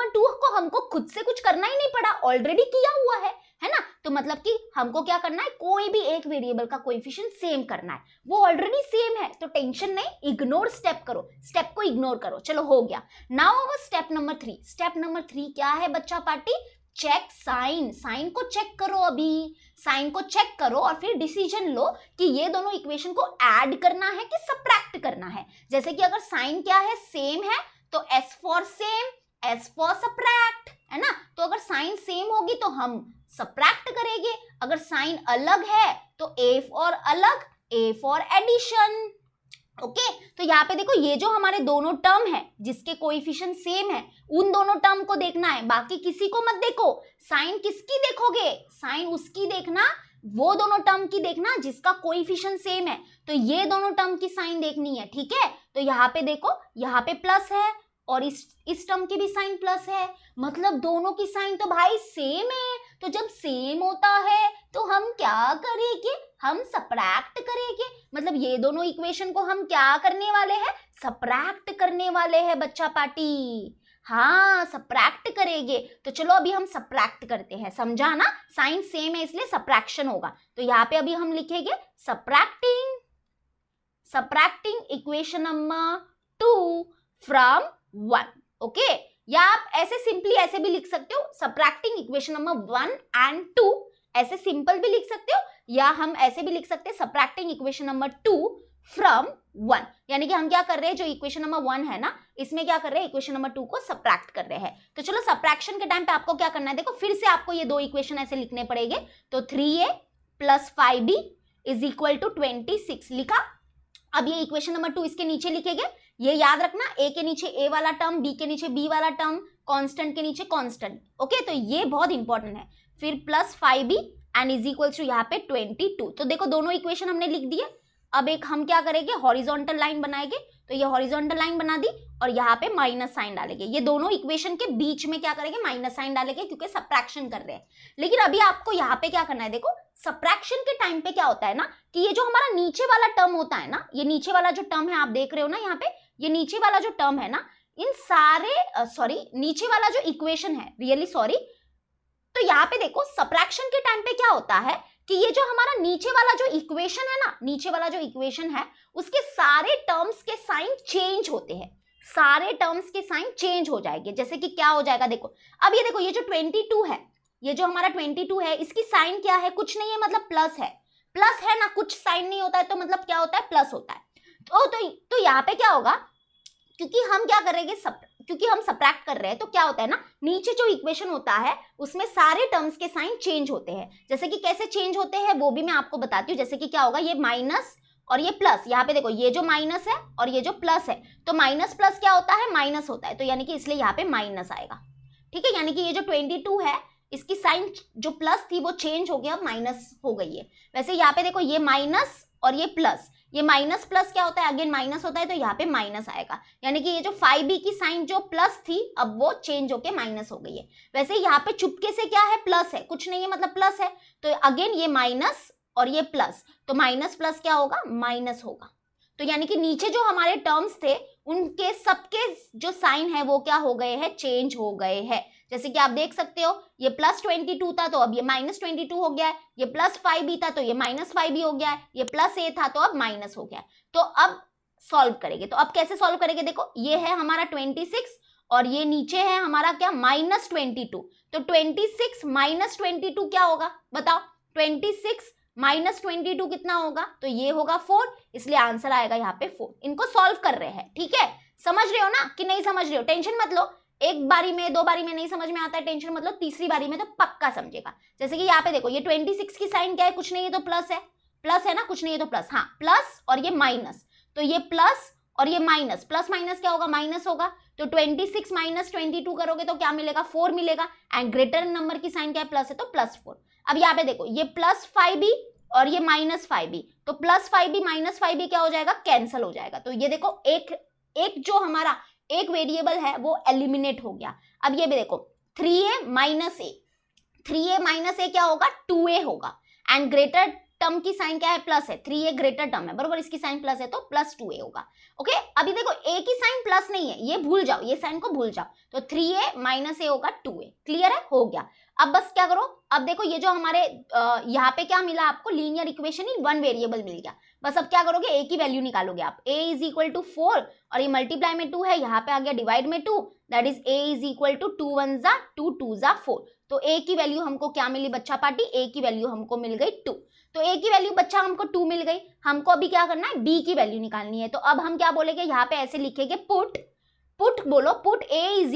2 को हमको खुद से कुछ करना ही नहीं पड़ा, ऑलरेडी किया हुआ है ना। तो मतलब कि हमको क्या करना है, कोई भी एक वेरिएबल का कोएफिशिएंट सेम करना है, वो ऑलरेडी सेम है, तो टेंशन नहीं, इग्नोर स्टेप करो, स्टेप को इग्नोर करो। चलो हो गया। Now our step number 3। Step number 3 क्या है बच्चा पार्टी, चेक साइन। साइन को चेक करो, अभी साइन को चेक करो और फिर डिसीजन लो कि ये दोनों इक्वेशन को ऐड करना है कि सबट्रैक्ट करना है। जैसे कि अगर साइन क्या है, सेम है, तो S for same, S for subtract, है ना। तो अगर साइन सेम होगी तो हम सबट्रैक्ट करेंगे, अगर साइन अलग है तो ए फॉर अलग, ए फॉर एडिशन। ओके, तो यहाँ पे देखो ये जो हमारे दोनों टर्म है जिसके कोएफिशिएंट सेम है, उन दोनों टर्म को देखना है, बाकी किसी को मत देखो। साइन किसकी देखोगे, साइन उसकी देखना, वो दोनों टर्म की देखना जिसका कोएफिशिएंट सेम है। तो ये दोनों टर्म की साइन देखनी है। ठीक है, तो यहाँ पे देखो, यहाँ पे प्लस है और इस टर्म की भी साइन प्लस है, मतलब दोनों की साइन तो भाई सेम है। तो जब सेम होता है तो हम क्या करेंगे, हम सबट्रैक्ट करेंगे। मतलब ये दोनों इक्वेशन को हम क्या करने वाले हैं, सबट्रैक्ट करने वाले हैं बच्चा पार्टी। हाँ, सबट्रैक्ट करेंगे। तो चलो अभी हम सबट्रैक्ट करते हैं, समझा ना, साइन सेम है इसलिए सबट्रैक्शन होगा। तो यहाँ पे अभी हम लिखेंगे subtracting equation number 2 from 1। Okay, या आप ऐसे सिंपली ऐसे भी लिख सकते हो, सबट्रैक्टिंग इक्वेशन नंबर 1 and 2, ऐसे सिंपल भी लिख सकते हो, या हम ऐसे भी लिख सकते हैं सबट्रैक्टिंग इक्वेशन नंबर 2 फ्रॉम 1। यानी कि हम क्या कर रहे हैं, जो इक्वेशन नंबर 1 है ना, इसमें क्या कर रहे हैं, इक्वेशन नंबर 2 को सबट्रैक्ट कर रहे हैं। तो चलो सबट्रैक्शन के टाइम पे आपको क्या करना है, देखो फिर से आपको ये दो इक्वेशन ऐसे लिखने पड़ेंगे। तो 3a + 5b = 26 लिखा। अब ये इक्वेशन नंबर 2 इसके नीचे लिखेंगे, ये याद रखना, ए के नीचे ए वाला टर्म, बी के नीचे बी वाला टर्म, कांस्टेंट के नीचे कांस्टेंट। ओके, तो ये बहुत इंपॉर्टेंट है। फिर +5b एंड = यहाँ पे 22। तो देखो दोनों इक्वेशन हमने लिख दिए। अब एक हम क्या करेंगे, हॉरिजॉन्टल लाइन बनाएंगे। तो ये हॉरिजॉन्टल लाइन बना दी और यहाँ पे माइनस साइन डालेंगे। ये दोनों इक्वेशन के बीच में क्या करेंगे, माइनस साइन डालेंगे, क्योंकि सबट्रैक्शन कर रहे हैं। लेकिन अभी आपको यहाँ पे क्या करना है, देखो सबट्रैक्शन के टाइम पे क्या होता है ना, कि ये जो हमारा नीचे वाला टर्म होता है ना, ये नीचे वाला जो टर्म है आप देख रहे हो ना यहाँ पे, ये नीचे वाला जो टर्म है ना, इन सारे नीचे वाला जो इक्वेशन है, रियली सॉरी, तो यहाँ पे देखो सबट्रैक्शन के टाइम पे क्या होता है कि ये जो हमारा नीचे वाला जो इक्वेशन है ना, नीचे वाला जो इक्वेशन है उसके सारे टर्म्स के साइन चेंज होते हैं, सारे टर्म्स के साइन चेंज हो जाएंगे। जैसे कि क्या हो जाएगा, देखो अब ये देखो, ये जो 22 है, ये जो हमारा 22 है, इसकी साइन क्या है, कुछ नहीं है, मतलब प्लस है ना, कुछ साइन नहीं होता है तो मतलब क्या होता है, प्लस होता है। तो यहाँ पे क्या होगा, क्योंकि हम क्या करेंगे, क्योंकि हम सबट्रैक्ट कर रहे हैं, तो क्या होता है ना, नीचे जो इक्वेशन होता है उसमें सारे टर्म्स के साइन चेंज होते हैं। जैसे कि कैसे चेंज होते हैं वो भी मैं आपको बताती हूँ। जैसे कि क्या होगा, ये माइनस और ये प्लस, यहाँ पे देखो ये जो माइनस है और ये जो प्लस है, तो माइनस प्लस क्या होता है, माइनस होता है, तो यानी कि इसलिए यहाँ पे माइनस आएगा। ठीक है, यानी कि ये जो 22 है इसकी साइन जो प्लस थी वो चेंज हो गया, अब माइनस हो गई है। वैसे यहाँ पे देखो ये माइनस और ये प्लस, ये माइनस प्लस क्या होता है, अगेन माइनस होता है, तो यहाँ पे माइनस आएगा। यानी कि ये जो 5b की साइन जो प्लस थी अब वो चेंज होके माइनस हो गई है। वैसे यहाँ पे चुपके से क्या है, प्लस है, कुछ नहीं है, मतलब प्लस है, तो अगेन ये माइनस और ये प्लस, तो माइनस प्लस क्या होगा, माइनस होगा। तो यानी कि नीचे जो हमारे टर्म्स थे उनके सबके जो साइन है वो क्या हो गए हैं, चेंज हो गए हैं। जैसे कि आप देख सकते हो ये +22 था तो अब ये -22 हो गया है, ये +5b था तो ये -5b हो गया है, ये +a था तो अब माइनस हो गया है। तो अब सॉल्व करेंगे, तो अब कैसे सॉल्व करेंगे, देखो ये है हमारा 26 और ये नीचे है हमारा क्या, -22। तो 26 - 22 क्या होगा बताओ, 26 - 22 कितना होगा, तो ये होगा 4, इसलिए आंसर आएगा यहाँ पे 4। इनको सॉल्व कर रहे हैं, ठीक है, समझ रहे हो ना कि नहीं समझ रहे हो, टेंशन मत लो, एक बारी में 2 बारी में नहीं समझ में आता है टेंशन मत लो, तीसरी बारी में तो पक्का समझेगा। जैसे कि यहाँ पे देखो ये 26 की साइन क्या है, कुछ नहीं है तो प्लस है ना, कुछ नहीं है तो प्लस, हाँ प्लस और ये माइनस, तो ये प्लस और ये माइनस, प्लस माइनस क्या होगा, माइनस होगा। तो 26 - 22 करोगे तो क्या मिलेगा, 4 मिलेगा, एंड ग्रेटर नंबर की साइन क्या है, प्लस है तो +4। अब यहाँ पे देखो ये +5b और ये -5b, तो +5b -5b क्या हो जाएगा, कैंसिल हो जाएगा। तो ये देखो एक जो हमारा एक वेरिएबल है वो एलिमिनेट हो गया। अब ये भी देखो 3a - a क्या होगा, 2a होगा, एंड ग्रेटर टर्म की साइन क्या है, प्लस है, 3a ग्रेटर टर्म है बरोबर, इसकी साइन प्लस है तो +2a होगा। ओके, अभी देखो a की साइन प्लस नहीं है, ये भूल जाओ, ये साइन को भूल जाओ, तो 3a - a होगा 2a, क्लियर है, हो गया। अब बस क्या करो, अब देखो ये जो हमारे यहाँ पे क्या मिला आपको, linear equation in one variable मिल गया। बस अब क्या करोगे, a की वैल्यू निकालोगे आप, a = 4 और ये मल्टीप्लाई में 2 है, यहाँ पे आ गया डिवाइड में 2, दैट इज a = 2 1 ज़ा 2 2 ज़ा 4। तो a की वैल्यू हमको क्या मिली बच्चा पार्टी, a की वैल्यू हमको मिल गई 2। तो a की वैल्यू बच्चा हमको 2 मिल गई, हमको अभी क्या करना है, b की वैल्यू निकालनी है। तो अब हम क्या बोलेंगे, यहाँ पे ऐसे लिखेंगे पुट बोलो, put a =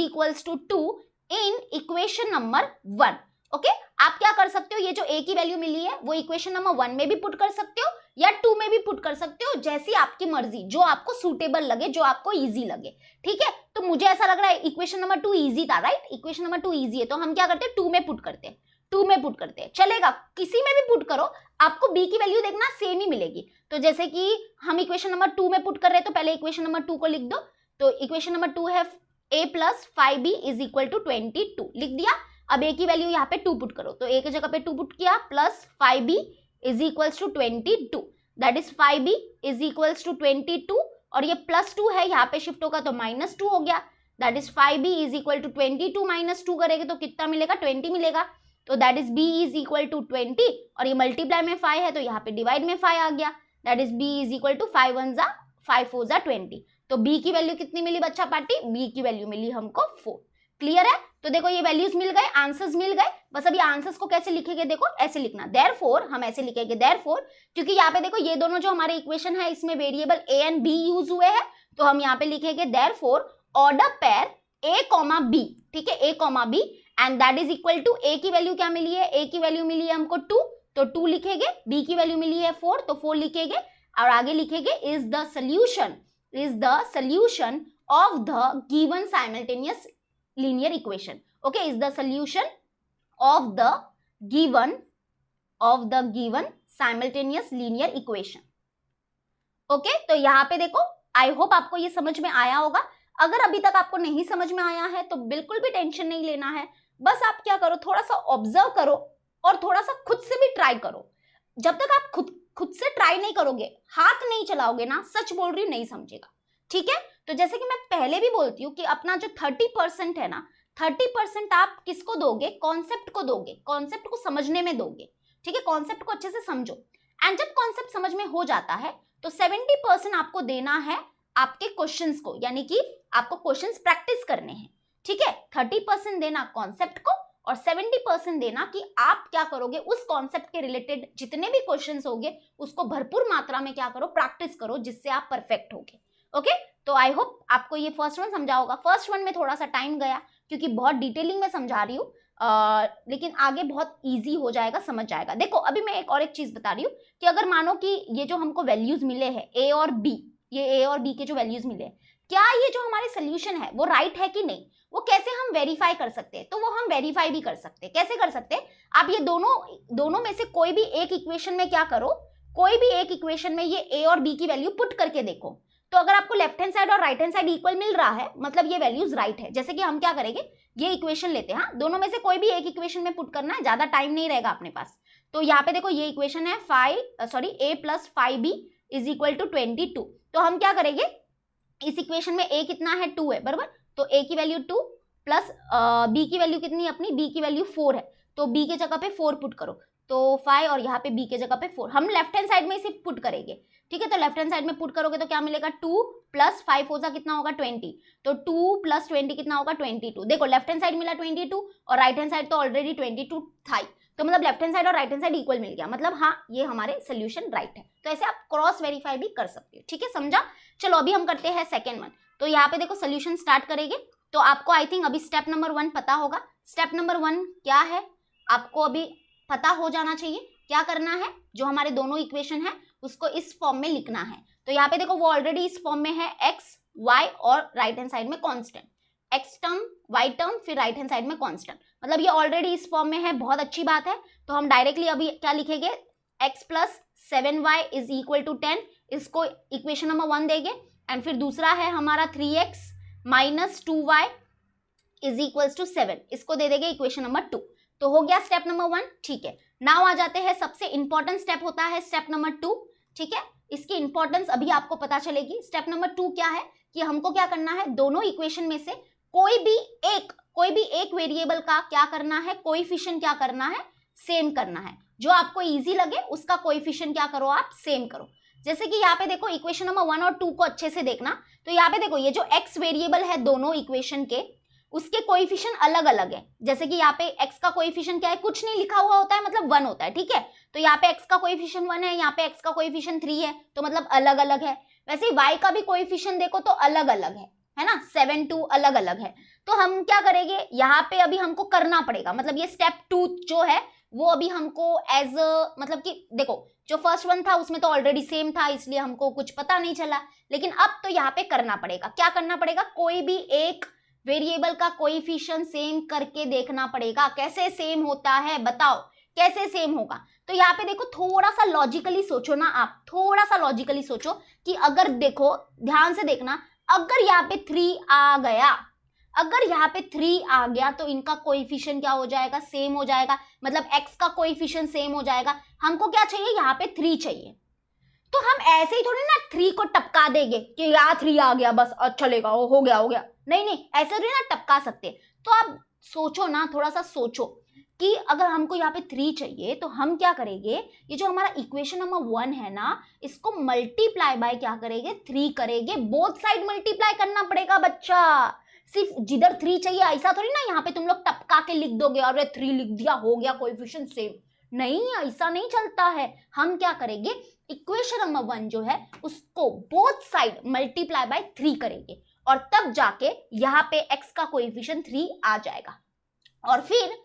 2 in equation number 1। Okay, आप क्या कर सकते हो, ये जो a की वैल्यू मिली है वो इक्वेशन नंबर 1 में भी पुट कर सकते हो या 2 में भी पुट कर सकते हो, जैसी आपकी मर्जी, जो आपको सूटेबल लगे, जो आपको इजी लगे, ठीक है। तो मुझे ऐसा लग रहा है इक्वेशन नंबर 2 इजी था, राइट, इक्वेशन नंबर 2 इजी है, तो हम क्या करते हैं, 2 में पुट करते हैं, 2 में पुट करते हैं, चलेगा, किसी में भी पुट करो, आपको b की वैल्यू देखना सेम ही मिलेगी। तो जैसे कि हम इक्वेशन नंबर 2 में पुट कर रहे हैं, तो पहले इक्वेशन नंबर 2 को लिख दो। तो इक्वेशन नंबर 2 है a + 5b = 22, लिख दिया। अब a की वैल्यू यहाँ पे 2 पुट करो, तो a की जगह पे 2 पुट किया, plus 5b = 22, that is 5b = 22 और ये +2 है, यहाँ पे शिफ्ट होगा तो -2 हो गया, दैट इज 5b = 22 - 2 करेंगे तो कितना मिलेगा, 20 मिलेगा। तो दैट इज b = 20 और ये मल्टीप्लाई में 5 है तो यहाँ पे डिवाइड में 5 आ गया, दैट इज b = 5 1 ज़ा 5 4 ज़ा 20। तो b की वैल्यू कितनी मिली बच्चा पार्टी, b की वैल्यू मिली हमको 4, क्लियर है। तो देखो ये वैल्यूज मिल गए, आंसर्स मिल गए, बस अभी आंसर्स को कैसे लिखेंगे, देखो ऐसे लिखना, देयरफॉर, हम ऐसे लिखेंगे देयरफॉर, क्योंकि यहाँ पे देखो ये दोनों जो हमारे इक्वेशन है इसमें variable a and b use हुए हैं, तो हम यहाँ पे लिखेंगे therefore order pair a, b, ठीक है, a, b and that is equal to, a की वैल्यू क्या मिली है, a की वैल्यू मिली है हमको 2, तो 2 लिखेंगे, b की वैल्यू मिली है 4, तो 4 लिखेंगे और आगे लिखेंगे is the solution of the given simultaneous linear equation, okay, is the solution of the given simultaneous linear equation, okay। तो यहाँ पे देखो, आई होप आपको ये समझ में आया होगा। अगर अभी तक आपको नहीं समझ में आया है तो बिल्कुल भी टेंशन नहीं लेना है, बस आप क्या करो, थोड़ा सा ऑब्जर्व करो और थोड़ा सा खुद से भी ट्राई करो। जब तक आप खुद से ट्राई नहीं करोगे, हाथ नहीं चलाओगे ना, सच बोल रही हूँ, नहीं समझेगा, ठीक है। तो जैसे कि मैं पहले भी बोलती हूँ कि अपना जो 30% है ना, 30% आप किसको दोगे, कॉन्सेप्ट को दोगे, कॉन्सेप्ट को समझने में दोगे, ठीक है, कॉन्सेप्ट को अच्छे से समझो। एंड जब कॉन्सेप्ट समझ में हो जाता है तो 70% आपको देना है आपके क्वेश्चंस को, यानी कि आपको क्वेश्चंस प्रैक्टिस करने हैं, ठीक है। 30% देना कॉन्सेप्ट को और 70% देना कि आप क्या करोगे, उस कॉन्सेप्ट के रिलेटेड जितने भी क्वेश्चंस होंगे उसको भरपूर मात्रा में क्या करो, प्रैक्टिस करो, जिससे आप परफेक्ट होगे, ओके। तो आई होप आपको ये फर्स्ट वन समझा होगा। फर्स्ट वन में थोड़ा सा टाइम गया क्योंकि बहुत डिटेलिंग में समझा रही हूँ, लेकिन आगे बहुत इजी हो जाएगा, समझ जाएगा। देखो अभी मैं एक और एक चीज बता रही हूँ कि अगर मानो कि ये जो हमको वैल्यूज मिले हैं a और b, ये a और b के जो वैल्यूज मिले हैं, क्या ये जो हमारे सोल्यूशन है वो राइट है कि नहीं, वो कैसे हम वेरीफाई कर सकते हैं। तो वो हम वेरीफाई भी कर सकते हैं। कैसे कर सकते हैं, आप ये दोनों में से कोई भी एक इक्वेशन में क्या करो, कोई भी एक इक्वेशन में ये a और b की वैल्यू पुट करके देखो। तो अगर आपको लेफ्ट हैंड साइड और राइट हैंड साइड इक्वल मिल रहा है, मतलब ये वैल्यूज राइट है। जैसे कि हम क्या करेंगे, ये इक्वेशन लेते हैं, हाँ, दोनों में से कोई भी एक इक्वेशन में पुट करना है, ज्यादा टाइम नहीं रहेगा अपने पास। तो यहाँ पे देखो ये इक्वेशन है a plus 5b is equal to 22। तो हम क्या करेंगे, इस इक्वेशन में a कितना है 2 है बराबर, तो a की वैल्यू 2 प्लस b की वैल्यू कितनी है अपनी, b की वैल्यू 4 है, तो b के जगह पे 4 पुट करो, तो 5 और यहाँ पे b के जगह पे 4 हम लेफ्ट हैंड साइड में इसे पुट करेंगे। ठीक है, तो लेफ्ट हैंड साइड में पुट करोगे तो क्या मिलेगा 2 प्लस 5 हो जा कितना होगा 20, तो 2 प्लस 20 कितना होगा 22। देखो लेफ्ट हैंड साइड मिला 22 और राइट हैंड साइड तो ऑलरेडी 22 था ही, तो मतलब लेफ्ट हैंड साइड और राइट हैंड साइड इक्वल मिल गया, मतलब हाँ ये हमारे सोल्यूशन राइट है। तो ऐसे आप क्रॉस वेरीफाई भी कर सकते हो। ठीक है, समझा। चलो अभी हम करते हैं सेकेंड वन। तो यहाँ पे देखो सोल्यूशन स्टार्ट करेंगे, तो आपको आई थिंक अभी स्टेप नंबर 1 पता होगा। स्टेप नंबर 1 क्या है आपको अभी पता हो जाना चाहिए। क्या करना है, जो हमारे दोनों इक्वेशन है उसको इस फॉर्म में लिखना है। तो यहाँ पे देखो वो ऑलरेडी इस फॉर्म में है, एक्स वाई और राइट हैंड साइड में constant, x term y term फिर राइट हैंड साइड में कांस्टेंट, मतलब ये ऑलरेडी इस फॉर्म में है, बहुत अच्छी बात है। तो हम डायरेक्टली अभी क्या लिखेंगे, x plus 7y is equal to 10, इसको इक्वेशन नंबर 1 देंगे। एंड फिर दूसरा है हमारा 3x minus 2y is equal to 7, इसको दे देंगे इक्वेशन नंबर 2। तो हो गया स्टेप नंबर 1। ठीक है, नाउ आ जाते हैं सबसे इंपॉर्टेंट स्टेप होता है स्टेप नंबर 2। ठीक है, इसकी इंपॉर्टेंस अभी आपको पता चलेगी। स्टेप नंबर 2 क्या है कि हमको क्या करना है, दोनों इक्वेशन में से कोई भी एक वेरिएबल का क्या करना है, कोएफिशिएंट क्या करना है, सेम करना है। जो आपको इजी लगे उसका कोएफिशिएंट क्या करो आप, सेम करो। जैसे कि यहाँ पे देखो इक्वेशन नंबर 1 और 2 को अच्छे से देखना, तो यहाँ पे देखो ये जो x वेरिएबल है दोनों इक्वेशन के, उसके कोएफिशिएंट अलग अलग है। जैसे कि यहाँ पे x का कोएफिशिएंट क्या है, कुछ नहीं लिखा हुआ होता है, मतलब 1 होता है। ठीक है, तो यहाँ पे x का कोएफिशिएंट 1 है, यहाँ पे x का कोएफिशिएंट 3 है, तो मतलब अलग अलग है। वैसे ही y का भी कोएफिशिएंट देखो तो अलग अलग है ना, 7 2 अलग अलग है। तो हम क्या करेंगे, यहाँ पे अभी हमको करना पड़ेगा, मतलब ये स्टेप 2 जो है वो अभी हमको एज मतलब कि देखो जो फर्स्ट वन था उसमें तो ऑलरेडी सेम था, इसलिए हमको कुछ पता नहीं चला, लेकिन अब तो यहाँ पे करना पड़ेगा। क्या करना पड़ेगा, कोई भी एक वेरिएबल का कोएफिशिएंट सेम करके देखना पड़ेगा। कैसे सेम होता है बताओ, कैसे सेम होगा। तो यहाँ पे देखो थोड़ा सा लॉजिकली सोचो ना, आप थोड़ा सा लॉजिकली सोचो कि अगर देखो ध्यान से देखना, अगर यहाँ पे 3 आ गया, अगर यहाँ पे 3 आ गया तो इनका कोएफिशिएंट क्या हो जाएगा, सेम हो जाएगा, मतलब x का कोएफिशिएंट सेम हो जाएगा। हमको क्या चाहिए, यहाँ पे 3 चाहिए। तो हम ऐसे ही थोड़ी ना 3 को टपका देंगे कि यार 3 आ गया बस अच्छा चलेगा, हो गया। नहीं, ऐसे थोड़ी ना टपका सकते। तो आप सोचो ना, थोड़ा सा सोचो कि अगर हमको यहाँ पे 3 चाहिए तो हम क्या करेंगे, ये जो हमारा इक्वेशन नंबर 1 है ना, इसको मल्टीप्लाई बाय क्या करेंगे, 3 करेंगे। बोथ साइड मल्टीप्लाई करना पड़ेगा बच्चा, सिर्फ जिधर 3 चाहिए ऐसा थोड़ी ना यहाँ पे तुम लोग टपका के लिख दोगे और 3 लिख दिया हो गया कोएफिशिएंट सेम। नहीं, ऐसा नहीं चलता है। हम क्या करेंगे, इक्वेशन नंबर 1 जो है उसको बोथ साइड मल्टीप्लाई बाय 3 करेंगे और तब जाके यहाँ पे x का कोएफिशिएंट 3 आ जाएगा। और फिर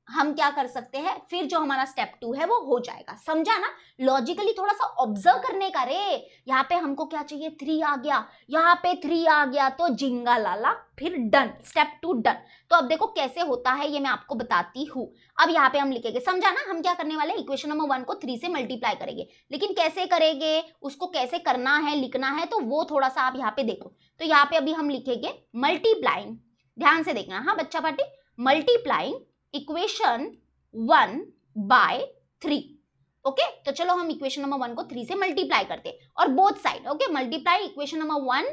हम क्या कर सकते हैं, फिर जो हमारा स्टेप 2 है वो हो जाएगा। समझा ना, लॉजिकली थोड़ा सा ऑब्जर्व करने का रे। यहाँ पे हमको क्या चाहिए, 3 आ गया, यहाँ पे 3 आ गया तो जिंगा लाला, फिर डन, स्टेप 2 डन। तो अब देखो कैसे होता है ये मैं आपको बताती हूँ। अब यहाँ पे हम लिखेंगे, समझा ना, हम क्या करने वाले, इक्वेशन नंबर 1 को 3 से मल्टीप्लाई करेंगे, लेकिन कैसे करेंगे, उसको कैसे करना है, लिखना है, तो वो थोड़ा सा आप यहाँ पे देखो। तो यहाँ पे अभी हम लिखेंगे मल्टीप्लाइंग, ध्यान से देखना हाँ बच्चा party, multiplying equation 1 by 3। Okay, तो चलो हम इक्वेशन नंबर 1 को 3 से मल्टीप्लाई करते हैं और both side. Okay, multiply equation number 1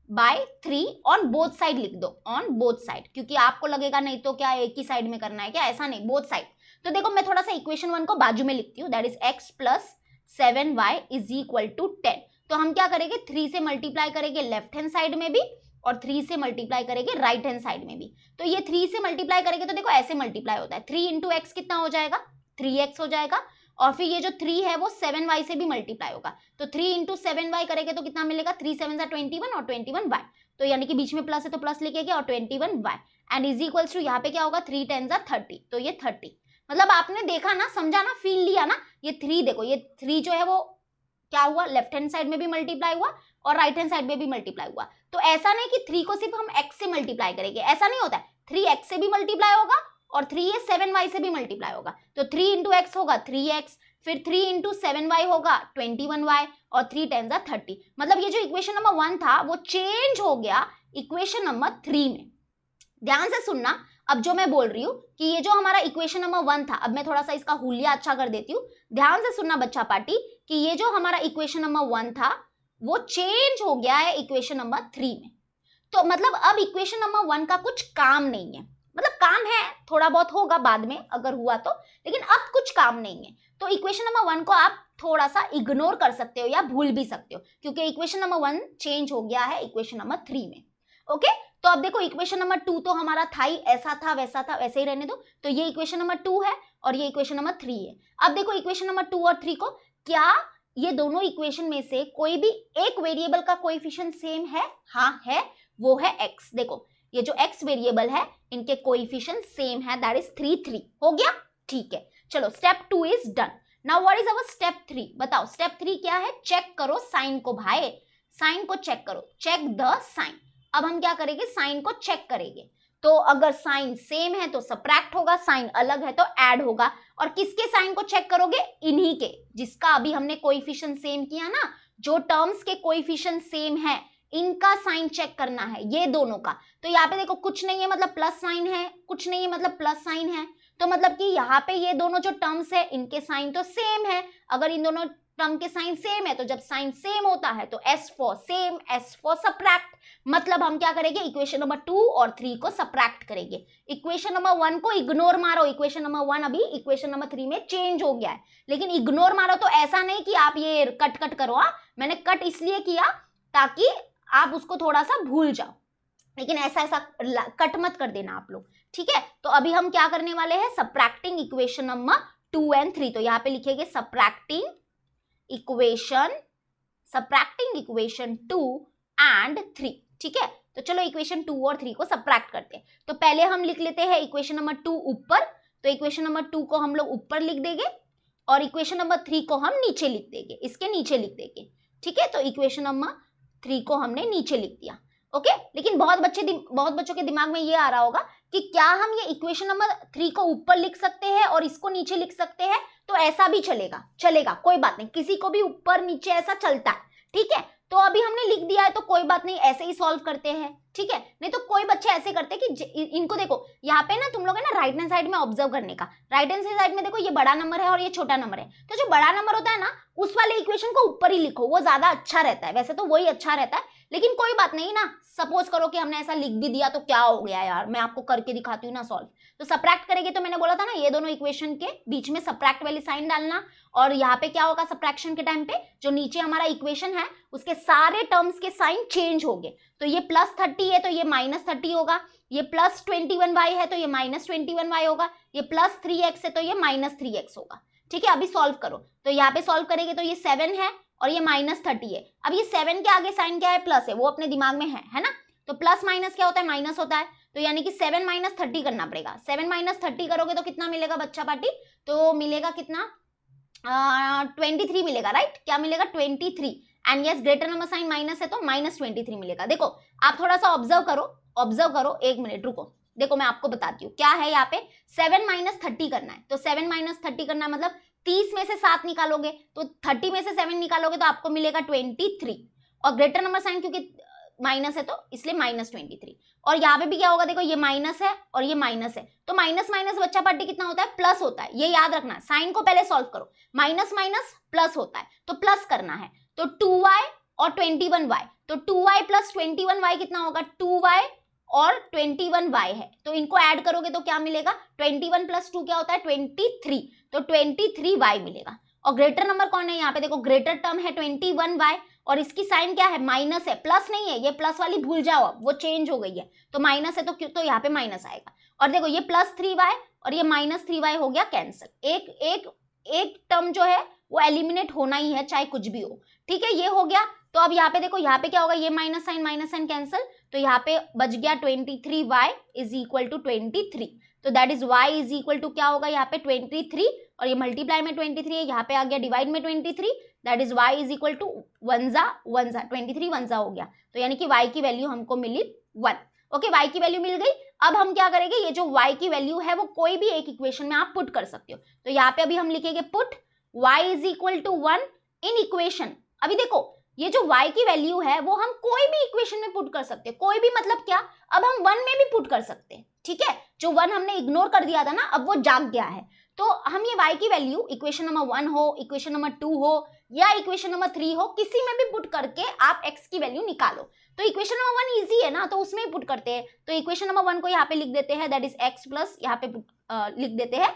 by 3 on both side लिख दो, ऑन बोथ साइड, क्योंकि आपको लगेगा नहीं तो क्या एक ही साइड में करना है क्या, ऐसा नहीं, बोथ साइड। तो देखो मैं थोड़ा सा इक्वेशन 1 को बाजू में लिखती हूँ, that is x plus 7y is equal to 10। तो हम क्या करेंगे, 3 से मल्टीप्लाई करेंगे लेफ्ट हैंड साइड में भी और 3 से मल्टीप्लाई करेंगे राइट हैंड साइड में भी। तो ये 3 से मल्टीप्लाई करेंगे तो देखो ऐसे मल्टीप्लाई होता है, 3 इंटू एक्स कितना हो जाएगा, 3x हो जाएगा। और फिर ये जो 3 है वो 7y से भी मल्टीप्लाई होगा, तो 3 इंटू 7y करेंगे तो कितना मिलेगा, 3 7 21 और 21y, तो यानी कि बीच में प्लस है तो प्लस लिखेंगे और 21y and is equals to यहाँ पे क्या होगा, 3 10 30, तो ये 30। मतलब आपने देखा ना, समझा ना, फील लिया ना। ये 3 देखो, ये 3 जो है वो क्या हुआ, लेफ्ट हैंड साइड में भी मल्टीप्लाई हुआ और राइट हैंड साइड में भी मल्टीप्लाई हुआ। तो ऐसा नहीं कि 3 को सिर्फ हम x से मल्टीप्लाई करेंगे, ऐसा नहीं होता है, 3x से भी मल्टीप्लाई होगा और 3 ये 7y से भी मल्टीप्लाई होगा। तो 3 इंटू एक्स होगा 3x, फिर 3 इंटू 7y होगा 21y और 3 10 30। मतलब ये जो इक्वेशन नंबर 1 था वो चेंज हो गया इक्वेशन नंबर 3 में। ध्यान से सुनना, अब जो मैं बोल रही हूँ कि ये जो हमारा इक्वेशन नंबर 1 था, अब मैं थोड़ा सा इसका हुलिया अच्छा कर देती हूँ, ध्यान से सुनना बच्चा पार्टी, कि ये जो हमारा इक्वेशन नंबर 1 था वो चेंज हो गया है इक्वेशन नंबर 3 में। तो मतलब अब इक्वेशन नंबर 1 का कुछ काम नहीं है, मतलब काम है, थोड़ा बहुत होगा बाद में अगर हुआ तो, लेकिन अब कुछ काम नहीं है। तो इक्वेशन नंबर 1 को आप थोड़ा सा इग्नोर कर सकते हो या भूल भी सकते हो, क्योंकि इक्वेशन नंबर 1 चेंज हो गया है इक्वेशन नंबर 3 में। ओके, तो अब देखो इक्वेशन नंबर 2 तो हमारा था ही, ऐसा था वैसे ही रहने दो। तो ये इक्वेशन नंबर 2 है और ये इक्वेशन नंबर 3 है। अब देखो इक्वेशन नंबर 2 और 3 को, क्या ये दोनों इक्वेशन में से कोई भी एक वेरिएबल का कोएफिशिएंट सेम है? हाँ है, वो है x। देखो ये जो x वेरिएबल है इनके कोएफिशिएंट सेम है, दैट इज 3 3। हो गया, ठीक है। चलो step 2 is done. Now what is our step 3? बताओ स्टेप 3 क्या है? चेक करो साइन को भाई, साइन को चेक करो, चेक द साइन। अब हम क्या करेंगे? साइन को चेक करेंगे। तो अगर साइन सेम है तो सबट्रैक्ट होगा, साइन अलग है तो ऐड होगा। और किसके साइन को चेक करोगे? इन्हीं के, जिसका अभी हमने कोएफिशिएंट सेम किया ना, जो टर्म्स के कोएफिशिएंट सेम है इनका साइन चेक करना है, ये दोनों का। तो यहाँ पे देखो कुछ नहीं है मतलब प्लस साइन है, कुछ नहीं है मतलब प्लस साइन है, तो मतलब कि यहाँ पे ये दोनों जो टर्म्स है इनके साइन तो सेम है। अगर इन दोनों टर्म के साइन सेम है तो जब साइन सेम होता है तो S for same, S for subtract. मतलब हम क्या करेंगे? इक्वेशन नंबर 2 और 3 को सबट्रैक्ट करेंगे। इक्वेशन नंबर 1 को इग्नोर मारो, इक्वेशन नंबर 1 अभी इक्वेशन नंबर 3 में चेंज हो गया है, लेकिन इग्नोर मारो तो ऐसा नहीं कि आप ये कट करो। मैंने कट इसलिए किया ताकि आप उसको थोड़ा सा भूल जाओ, लेकिन ऐसा कट मत कर देना आप लोग, ठीक है। तो अभी हम क्या करने वाले हैं? Subtracting equation number 2 and 3। तो यहाँ पे लिखेंगे सबट्रैक्टिंग इक्वेशन 2 एंड 3, ठीक है। तो चलो इक्वेशन 2 और 3 को सबट्रैक्ट करते हैं। तो पहले हम लिख लेते हैं इक्वेशन नंबर 2 ऊपर, तो इक्वेशन नंबर 2 को हम लोग ऊपर लिख देंगे और इक्वेशन नंबर 3 को हम नीचे लिख देंगे, इसके नीचे लिख देंगे, ठीक है। तो इक्वेशन नंबर 3 को हमने नीचे लिख दिया, ओके। लेकिन बहुत बच्चों के दिमाग में ये आ रहा होगा कि क्या हम ये इक्वेशन नंबर 3 को ऊपर लिख सकते हैं और इसको नीचे लिख सकते हैं? तो ऐसा भी चलेगा, कोई बात नहीं, किसी को भी ऊपर नीचे ऐसा चलता है, ठीक है। तो अभी हमने लिख दिया है तो कोई बात नहीं, ऐसे ही सॉल्व करते हैं, ठीक है। नहीं तो कोई बच्चे ऐसे करते हैं कि इनको देखो यहाँ पे ना, तुम लोग है ना राइट हैंड साइड में ऑब्जर्व करने का, राइट हैंड साइड में देखो ये बड़ा नंबर है और ये छोटा नंबर है, तो जो बड़ा नंबर होता है ना उस वाले इक्वेशन को ऊपर ही लिखो, वो ज्यादा अच्छा रहता है। वैसे तो वही अच्छा रहता है, लेकिन कोई बात नहीं ना, सपोज करो कि हमने ऐसा लिख भी दिया तो क्या हो गया यार, मैं आपको करके दिखाती हूँ ना सॉल्व। तो सबट्रैक्ट करेंगे तो मैंने बोला था ना ये दोनों इक्वेशन के बीच में सबट्रैक्ट वाली साइन डालना, और यहाँ पे क्या होगा सबट्रैक्शन के टाइम पे, जो नीचे हमारा इक्वेशन है उसके सारे टर्म्स के साइन चेंज हो गए। तो ये +30 है तो ये -30 होगा, ये +21y है तो ये -21y होगा, ये +3x है तो ये -3x होगा, ठीक है। अभी सॉल्व करो, तो यहाँ पे सॉल्व करेंगे तो ये 7 है और ये -30 है। अब ये 7 के आगे साइन क्या है? प्लस है, वो अपने दिमाग में है ना। तो प्लस माइनस क्या होता है? माइनस होता है। तो यानी कि 7 - 30 करना पड़ेगा। 7 - 30 करोगे तो कितना मिलेगा बच्चा पार्टी? तो मिलेगा कितना? 23 मिलेगा, राइट? क्या मिलेगा? 23। And yes, greater number sign minus है तो -23 मिलेगा। देखो आप थोड़ा सा ऑब्जर्व करो, 1 मिनट रुको, देखो मैं आपको बताती हूँ क्या है यहाँ पे। 7 - 30 करना है, तो 7 - 30 करना है मतलब 30 में से 7 निकालोगे तो 30 में से 7 निकालोगे तो आपको मिलेगा 23, और ग्रेटर नंबर साइन क्योंकि माइनस है तो इसलिए -23। और यहाँ पे भी क्या होगा? देखो ये माइनस है और ये माइनस है, तो माइनस माइनस बच्चा पार्टी कितना होता है? प्लस होता है। ये याद रखना, साइन को पहले सॉल्व करो, माइनस माइनस प्लस होता है, तो प्लस करना है। तो 2y और 21y, तो 2y + 21y कितना होगा? 2y और 21y है, तो इनको ऐड करोगे तो क्या मिलेगा? 21 + 2 क्या होता है? 23, तो 23y मिलेगा। और ग्रेटर नंबर कौन है? यहाँ पे देखो ग्रेटर टर्म है 21y, और इसकी साइन क्या है? माइनस है, प्लस नहीं है। ये प्लस वाली भूल जाओ, अब वो चेंज हो गई है, तो माइनस है तो यहाँ पे माइनस आएगा। और देखो ये +3y और ये -3y हो गया कैंसिल। एक टर्म जो है वो एलिमिनेट होना ही है, चाहे कुछ भी हो, ठीक है। ये हो गया। तो अब यहाँ पे देखो, यहाँ पे क्या होगा? ये माइनस साइन कैंसिल, तो यहाँ पे बच गया 23y = 23। तो दैट इज y = क्या होगा यहाँ पे? 23, और ये मल्टीप्लाई में 23 है, यहाँ पे आ गया डिवाइड में 23, दैट इज y = 1 * 23 1 हो गया। तो यानी कि y की वैल्यू हमको मिली 1। ओके, y की वैल्यू मिल गई। अब हम क्या करेंगे? ये जो y की वैल्यू है वो कोई भी एक इक्वेशन में आप पुट कर सकते हो। तो यहाँ पे अभी हम लिखेंगे पुट y = 1 इन इक्वेशन। अभी देखो ये जो y की वैल्यू है वो हम कोई भी इक्वेशन में पुट कर सकते हैं, कोई भी मतलब क्या? अब हम 1 में भी पुट कर सकते हैं, ठीक है। जो 1 हमने इग्नोर कर दिया था ना, अब वो जाग गया है। तो हम ये y की वैल्यू इक्वेशन नंबर 1 हो, इक्वेशन नंबर 2 हो या इक्वेशन नंबर 3 हो, किसी में भी पुट करके आप x की वैल्यू निकालो। तो इक्वेशन नंबर 1 इजी है ना, तो उसमें ही पुट करते हैं। तो इक्वेशन नंबर 1 को यहाँ पे लिख देते हैं, दैट इज x प्लस, यहाँ पे लिख देते हैं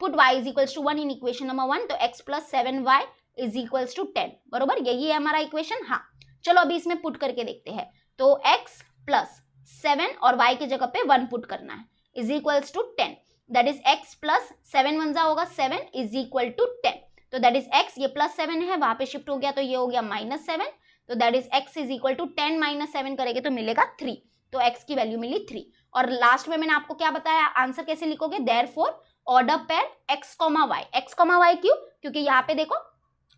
put y is equals to 1 in equation number 1, तो x plus 7y is equals to 10, बरोबर, यही है हमारा इक्वेशन। हाँ चलो अभी इसमें पुट करके देखते हैं। तो x प्लस 7 और y की जगह पे 1 पुट करना है, is equals to 10, that is x plus 7 1 होगा 7 इज इक्वल टू 10, तो दैट इज x, ये प्लस 7 है वहां पे शिफ्ट हो गया तो ये हो गया माइनस 7, तो that is x is equal to 10 minus 7 करेंगे तो मिलेगा 3, तो x की वैल्यू मिली 3। और लास्ट में मैंने आपको क्या बताया, आंसर कैसे लिखोगे, therefore order pair x, y, x, y क्यों, क्योंकि यहाँ पे देखो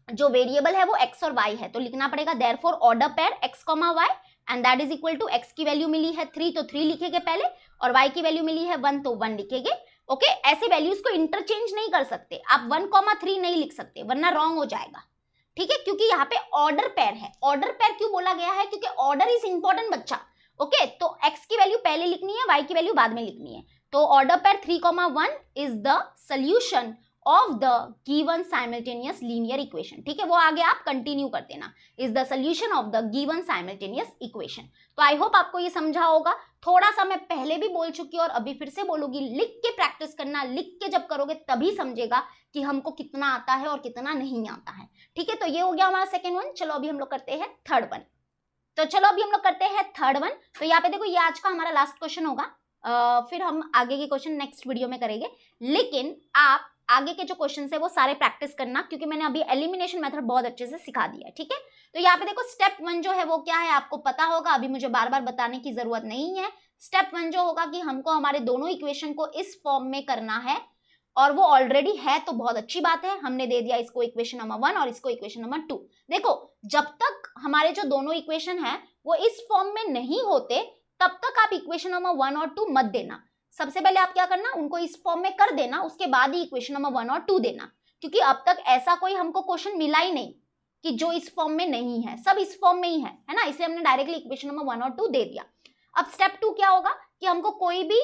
जो वेरिएबल है वो x और y है, तो लिखना पड़ेगा therefore order pair x, y and that is equal to x की वैल्यू मिली है 3 तो 3 लिखेंगे पहले, और y की वैल्यू मिली है 1 तो 1 लिखेंगे। ओके ऐसे वैल्यूज को इंटरचेंज नहीं कर सकते आप, 1,3 नहीं लिख सकते वरना रॉन्ग हो जाएगा, ठीक है, क्योंकि यहाँ पे ऑर्डर पेयर है। ऑर्डर पेयर क्यों बोला गया है, क्योंकि ऑर्डर इज इंपॉर्टेंट बच्चा। ओके तो x की वैल्यू पहले लिखनी है, y की वैल्यू बाद में लिखनी है। तो order pair 3,1 is the solution of the given simultaneous linear equation, ठीक है, वो आगे आप कंटिन्यू कर देना, is the solution of the given simultaneous equation. तो आई होप आपको ये समझा होगा, थोड़ा सा मैं पहले भी बोल चुकी हूँ और अभी फिर से बोलूंगी, लिख के प्रैक्टिस करना, लिख के जब करोगे तभी समझेगा कि हमको कितना आता है और कितना नहीं आता है, ठीक है। तो ये हो गया हमारा सेकेंड वन। चलो अभी हम लोग करते हैं थर्ड वन। तो चलो अभी हम लोग करते हैं थर्ड वन। तो यहाँ पे देखो ये आज का हमारा लास्ट क्वेश्चन होगा, फिर हम आगे के क्वेश्चन नेक्स्ट वीडियो में करेंगे, लेकिन आप आगे के जो क्वेश्चन है वो सारे प्रैक्टिस करना, क्योंकि मैंने अभी एलिमिनेशन मेथड बहुत अच्छे से सिखा दिया है, ठीक है। तो यहाँ पे देखो स्टेप 1 जो है वो क्या है आपको पता होगा, अभी मुझे बार बार बताने की जरूरत नहीं है। स्टेप 1 जो होगा कि हमको हमारे दोनों इक्वेशन को इस फॉर्म में करना है, और वो ऑलरेडी है तो बहुत अच्छी बात है, हमने दे दिया इसको इक्वेशन नंबर 1 और इसको इक्वेशन नंबर 2। देखो जब तक हमारे जो दोनों इक्वेशन है वो इस फॉर्म में नहीं होते तब तक आप इक्वेशन नंबर 1 और 2 मत देना। सबसे पहले आप क्या करना, उनको इस फॉर्म में कर देना, उसके बाद ही इक्वेशन नंबर 1 और 2 देना, क्योंकि अब तक ऐसा कोई हमको क्वेश्चन मिला ही नहीं कि जो इस फॉर्म में नहीं है, सब इस फॉर्म में ही है ना, इसलिए हमने डायरेक्टली इक्वेशन नंबर 1 और 2 दे दिया। अब स्टेप 2 क्या होगा कि हमको कोई भी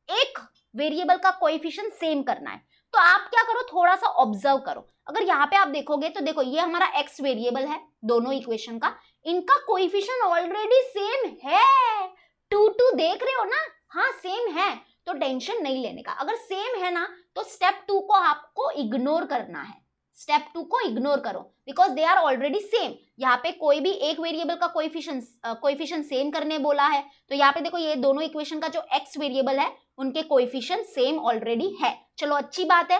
एक वेरिएबल का कोएफिशिएंट सेम करना है। तो आप क्या करो, थोड़ा सा ऑब्जर्व करो। अगर यहाँ पे आप देखोगे तो देखो ये हमारा x वेरिएबल है दोनों इक्वेशन का, इनका कोएफिशिएंट ऑलरेडी सेम है, 2 2 देख रहे हो ना, हाँ सेम है, तो टेंशन नहीं लेने का। अगर सेम है ना तो स्टेप 2 को आपको इग्नोर करना है, स्टेप 2 को इग्नोर करो, because they are already same. यहाँ पे कोई भी एक वेरिएबल का कोएफिशिएंट सेम करने बोला है, तो यहाँ पे देखो ये दोनों इक्वेशन का जो x वेरिएबल है उनके कोएफिशिएंट सेम ऑलरेडी है। चलो अच्छी बात है,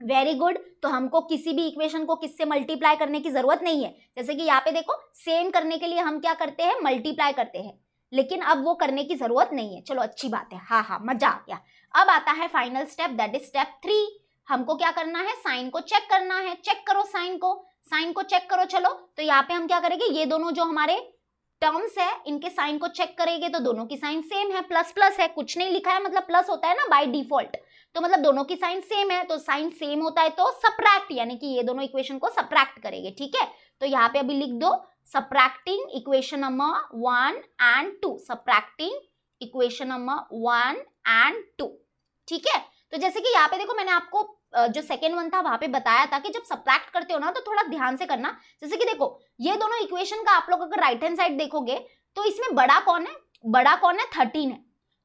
वेरी गुड। तो हमको किसी भी इक्वेशन को किससे मल्टीप्लाई करने की जरूरत नहीं है, जैसे कि यहाँ पे देखो सेम करने के लिए हम क्या करते हैं, मल्टीप्लाई करते हैं, लेकिन अब वो करने की जरूरत नहीं है। चलो अच्छी बात है, हाँ मजा आ गया। अब आता है final step, that is step 3। हमको क्या करना है, साइन को चेक करना है। चेक करो साइन को चेक करो। चलो तो यहाँ पे हम क्या करेंगे, ये दोनों जो हमारे टर्म्स है इनके साइन को चेक करेंगे तो दोनों की साइन सेम है, प्लस प्लस है, कुछ नहीं लिखा है मतलब प्लस होता है ना बाय डिफॉल्ट, तो मतलब दोनों की साइन सेम है, तो साइन सेम होता है तो सबट्रैक्ट, यानी कि ये दोनों इक्वेशन को सबट्रैक्ट करेंगे, ठीक है। तो यहाँ पे अभी लिख दो subtracting equation number 1 and 2, subtracting equation number 1 and 2, ठीक है। तो जैसे कि यहाँ पे देखो मैंने आपको जो सेकेंड वन था वहां पे बताया था कि जब सबट्रैक्ट करते हो ना तो थोड़ा ध्यान से करना। जैसे कि देखो ये दोनों इक्वेशन का आप लोग अगर राइट हैंड साइड देखोगे तो इसमें बड़ा कौन है, 13 है।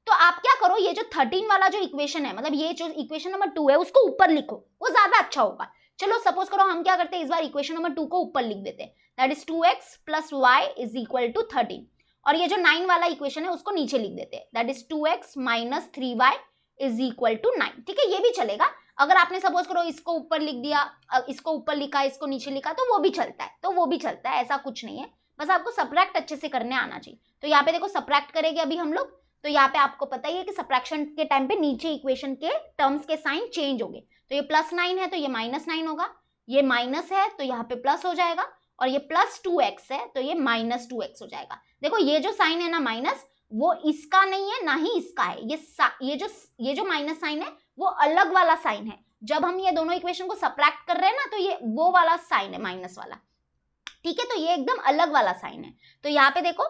तो आप क्या करो, ये जो 13 वाला जो इक्वेशन है, मतलब ये जो इक्वेशन नंबर 2 है उसको ऊपर लिखो, वो ज्यादा अच्छा होगा। चलो सपोज करो हम क्या करते हैं, इस बार इक्वेशन नंबर 2 को ऊपर लिख देते हैं, that is 2x plus y is equal to 13, और ये जो 9 वाला इक्वेशन है उसको नीचे लिख देते हैं, that is 2x minus 3y is equal to 9, ठीक है। ये भी चलेगा, अगर आपने सपोज करो इसको ऊपर लिख दिया, इसको ऊपर लिखा, इसको नीचे लिखा, तो वो भी चलता है, ऐसा कुछ नहीं है, बस आपको सबट्रैक्ट अच्छे से करने आना चाहिए। तो यहाँ पे देखो सबट्रैक्ट करेंगे अभी हम लोग, तो यहाँ पे आपको पता ही है कि सबट्रैक्शन के टाइम पे नीचे इक्वेशन के टर्म्स के साइन चेंज हो गए, तो ये +9 है तो ये -9 होगा, ये माइनस है तो यहाँ पे प्लस हो जाएगा, और ये +2x है तो ये -2x हो जाएगा। देखो ये जो साइन है ना माइनस, वो इसका नहीं है ना ही इसका है, ये जो माइनस साइन है वो अलग वाला साइन है। जब हम ये दोनों इक्वेशन को सबट्रैक्ट कर रहे हैं ना तो ये वो वाला साइन है माइनस वाला, ठीक है, तो ये एकदम अलग वाला साइन है। तो यहाँ पे देखो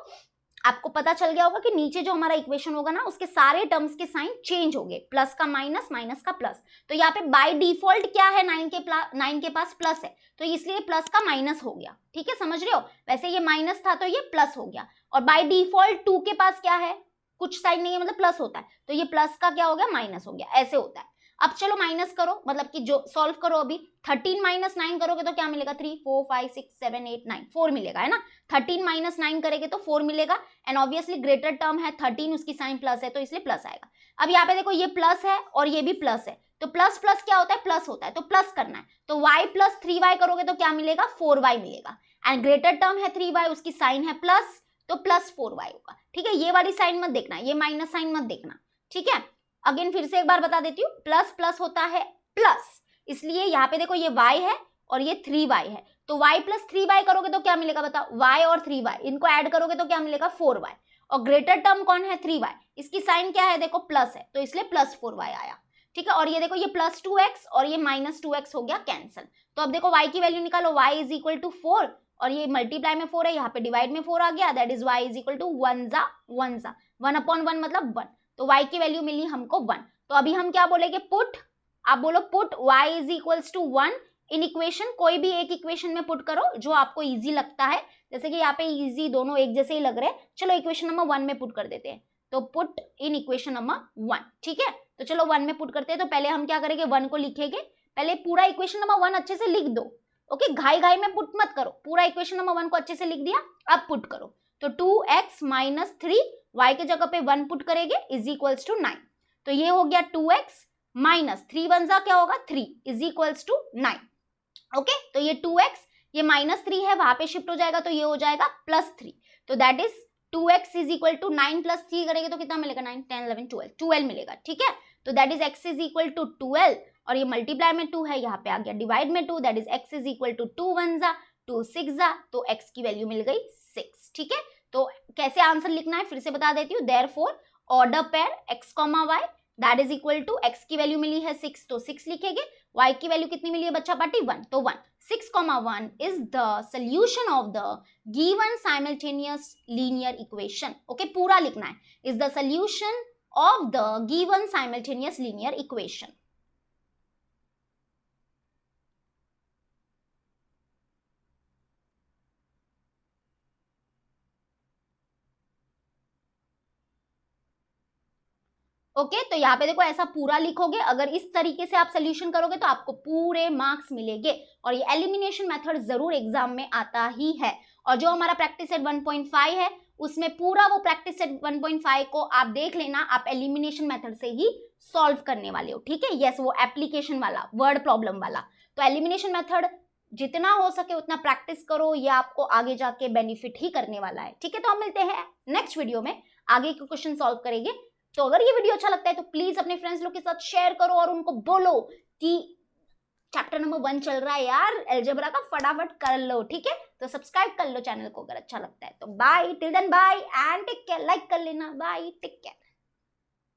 आपको पता चल गया होगा कि नीचे जो हमारा इक्वेशन होगा ना उसके सारे टर्म्स के साइन चेंज हो गए, प्लस का माइनस, माइनस का प्लस। तो यहाँ पे बाय डिफॉल्ट क्या है, 9 के पास प्लस है, तो इसलिए प्लस का माइनस हो गया। ठीक है, समझ रहे हो, वैसे ये माइनस था तो ये प्लस हो गया। और बाय डिफॉल्ट 2 के पास क्या है, कुछ साइन नहीं है, मतलब प्लस होता है, तो ये प्लस का क्या हो गया, माइनस हो गया, ऐसे होता है। अब चलो माइनस करो, मतलब कि जो सॉल्व करो अभी, 13 माइनस 9 करोगे तो क्या मिलेगा, 3 4 5 6 7 8 9 4 मिलेगा, है ना। 13 माइनस 9 करेंगे तो 4 मिलेगा, एंड ऑब्वियसली ग्रेटर टर्म है 13, उसकी साइन प्लस है तो इसलिए प्लस आएगा। अब यहाँ पे देखो ये प्लस है और ये भी प्लस है, तो प्लस प्लस क्या होता है, प्लस होता है, तो प्लस करना है, तो y प्लस 3y करोगे तो क्या मिलेगा, 4y मिलेगा, एंड ग्रेटर टर्म है 3y, उसकी साइन है प्लस, तो प्लस 4y होगा। ठीक है, ये वाली साइन मत देखना, ये माइनस साइन मत देखना। ठीक है, अगेन फिर से एक बार बता देती हूँ, प्लस प्लस होता है प्लस, इसलिए यहाँ पे देखो ये y है और ये 3y है, तो y प्लस 3y करोगे तो क्या मिलेगा, बताओ, y और 3y इनको ऐड करोगे तो क्या मिलेगा, 4y, और ग्रेटर टर्म कौन है, 3y, इसकी साइन क्या है, देखो प्लस है, तो इसलिए प्लस 4y आया। ठीक है, और ये देखो ये प्लस 2x और ये माइनस 2x हो गया कैंसिल। तो अब देखो y की वैल्यू निकालो, y इज इक्वल टू 4 और ये मल्टीप्लाई में 4 है, यहाँ पे डिवाइड में 4 आ गया, that is y is equal to 1 जा 1 अपॉन 1 मतलब 1, तो y की वैल्यू मिली हमको 1। तो अभी हम क्या बोलेंगे, पुट, आप बोलो put y is equals to 1 in equation, कोई भी एक इक्वेशन में पुट करो जो आपको इजी लगता है, जैसे कि यहाँ पे इजी दोनों एक जैसे ही लग रहे हैं, चलो इक्वेशन नंबर 1 में पुट कर देते हैं, तो पुट इन इक्वेशन नंबर 1। ठीक है, तो चलो 1 में पुट करते हैं, तो पहले हम क्या करेंगे, 1 को लिखेंगे, पहले पूरा इक्वेशन नंबर 1 अच्छे से लिख दो, ओके, घाई घाई में पुट मत करो, पूरा इक्वेशन नंबर 1 को अच्छे से लिख दिया, अब पुट करो, तो 2x माइनस 3 y के जगह पे 1 पुट करेंगे इज इक्वल्स टू 9, तो ये हो गया 2x माइनस 3 1 जा क्या होगा 3 इज इक्वल्स टू 9। ओके, तो ये 2x, ये माइनस 3 है, वहां पे शिफ्ट हो जाएगा तो ये हो जाएगा प्लस 3, तो that is 2x is equal to 9 plus 3 करेंगे तो कितना मिलेगा, 9 10 11 12 मिलेगा। ठीक है, तो that is x is equal to 12 और ये मल्टीप्लाई में 2 है, यहाँ पे आ गया डिवाइड में 2, that is x is equal to 2 1 जा 2 6 जा, तो x की वैल्यू मिल गई 6। ठीक है, तो कैसे आंसर लिखना है फिर से बता देती हूँ, therefore order pair x, y that is equal to x की वैल्यू मिली है 6 तो 6 लिखेंगे, y की वैल्यू कितनी मिली है बच्चा पार्टी 1, तो 1 6, 1 is the solution of the given simultaneous linear equation। Okay, पूरा लिखना है, is the solution of the given simultaneous linear equation। Okay, तो यहाँ पे देखो ऐसा पूरा लिखोगे, अगर इस तरीके से आप सोल्यूशन करोगे तो आपको पूरे मार्क्स मिलेंगे, और ये एलिमिनेशन मेथड जरूर एग्जाम में आता ही है। और जो हमारा प्रैक्टिस सेट 1.5 है उसमें पूरा वो प्रैक्टिस सेट 1.5 को आप देख लेना, आप एलिमिनेशन मेथड से ही सॉल्व करने वाले हो। ठीक है, यस, वो एप्लीकेशन वाला, वर्ड प्रॉब्लम वाला, तो एलिमिनेशन मेथड जितना हो सके उतना प्रैक्टिस करो, ये आपको आगे जाके बेनिफिट ही करने वाला है। ठीक है, तो हम मिलते हैं नेक्स्ट वीडियो में, आगे के क्वेश्चन सॉल्व करेंगे। तो अगर ये वीडियो अच्छा लगता है तो प्लीज अपने फ्रेंड्स लोग के साथ शेयर करो और उनको बोलो कि चैप्टर नंबर 1 चल रहा है यार अलजेब्रा का, फटाफट कर लो। ठीक है, तो सब्सक्राइब कर लो चैनल को अगर अच्छा लगता है तो। Bye, till then bye and take care, like कर लेना, बाय, टेक केयर।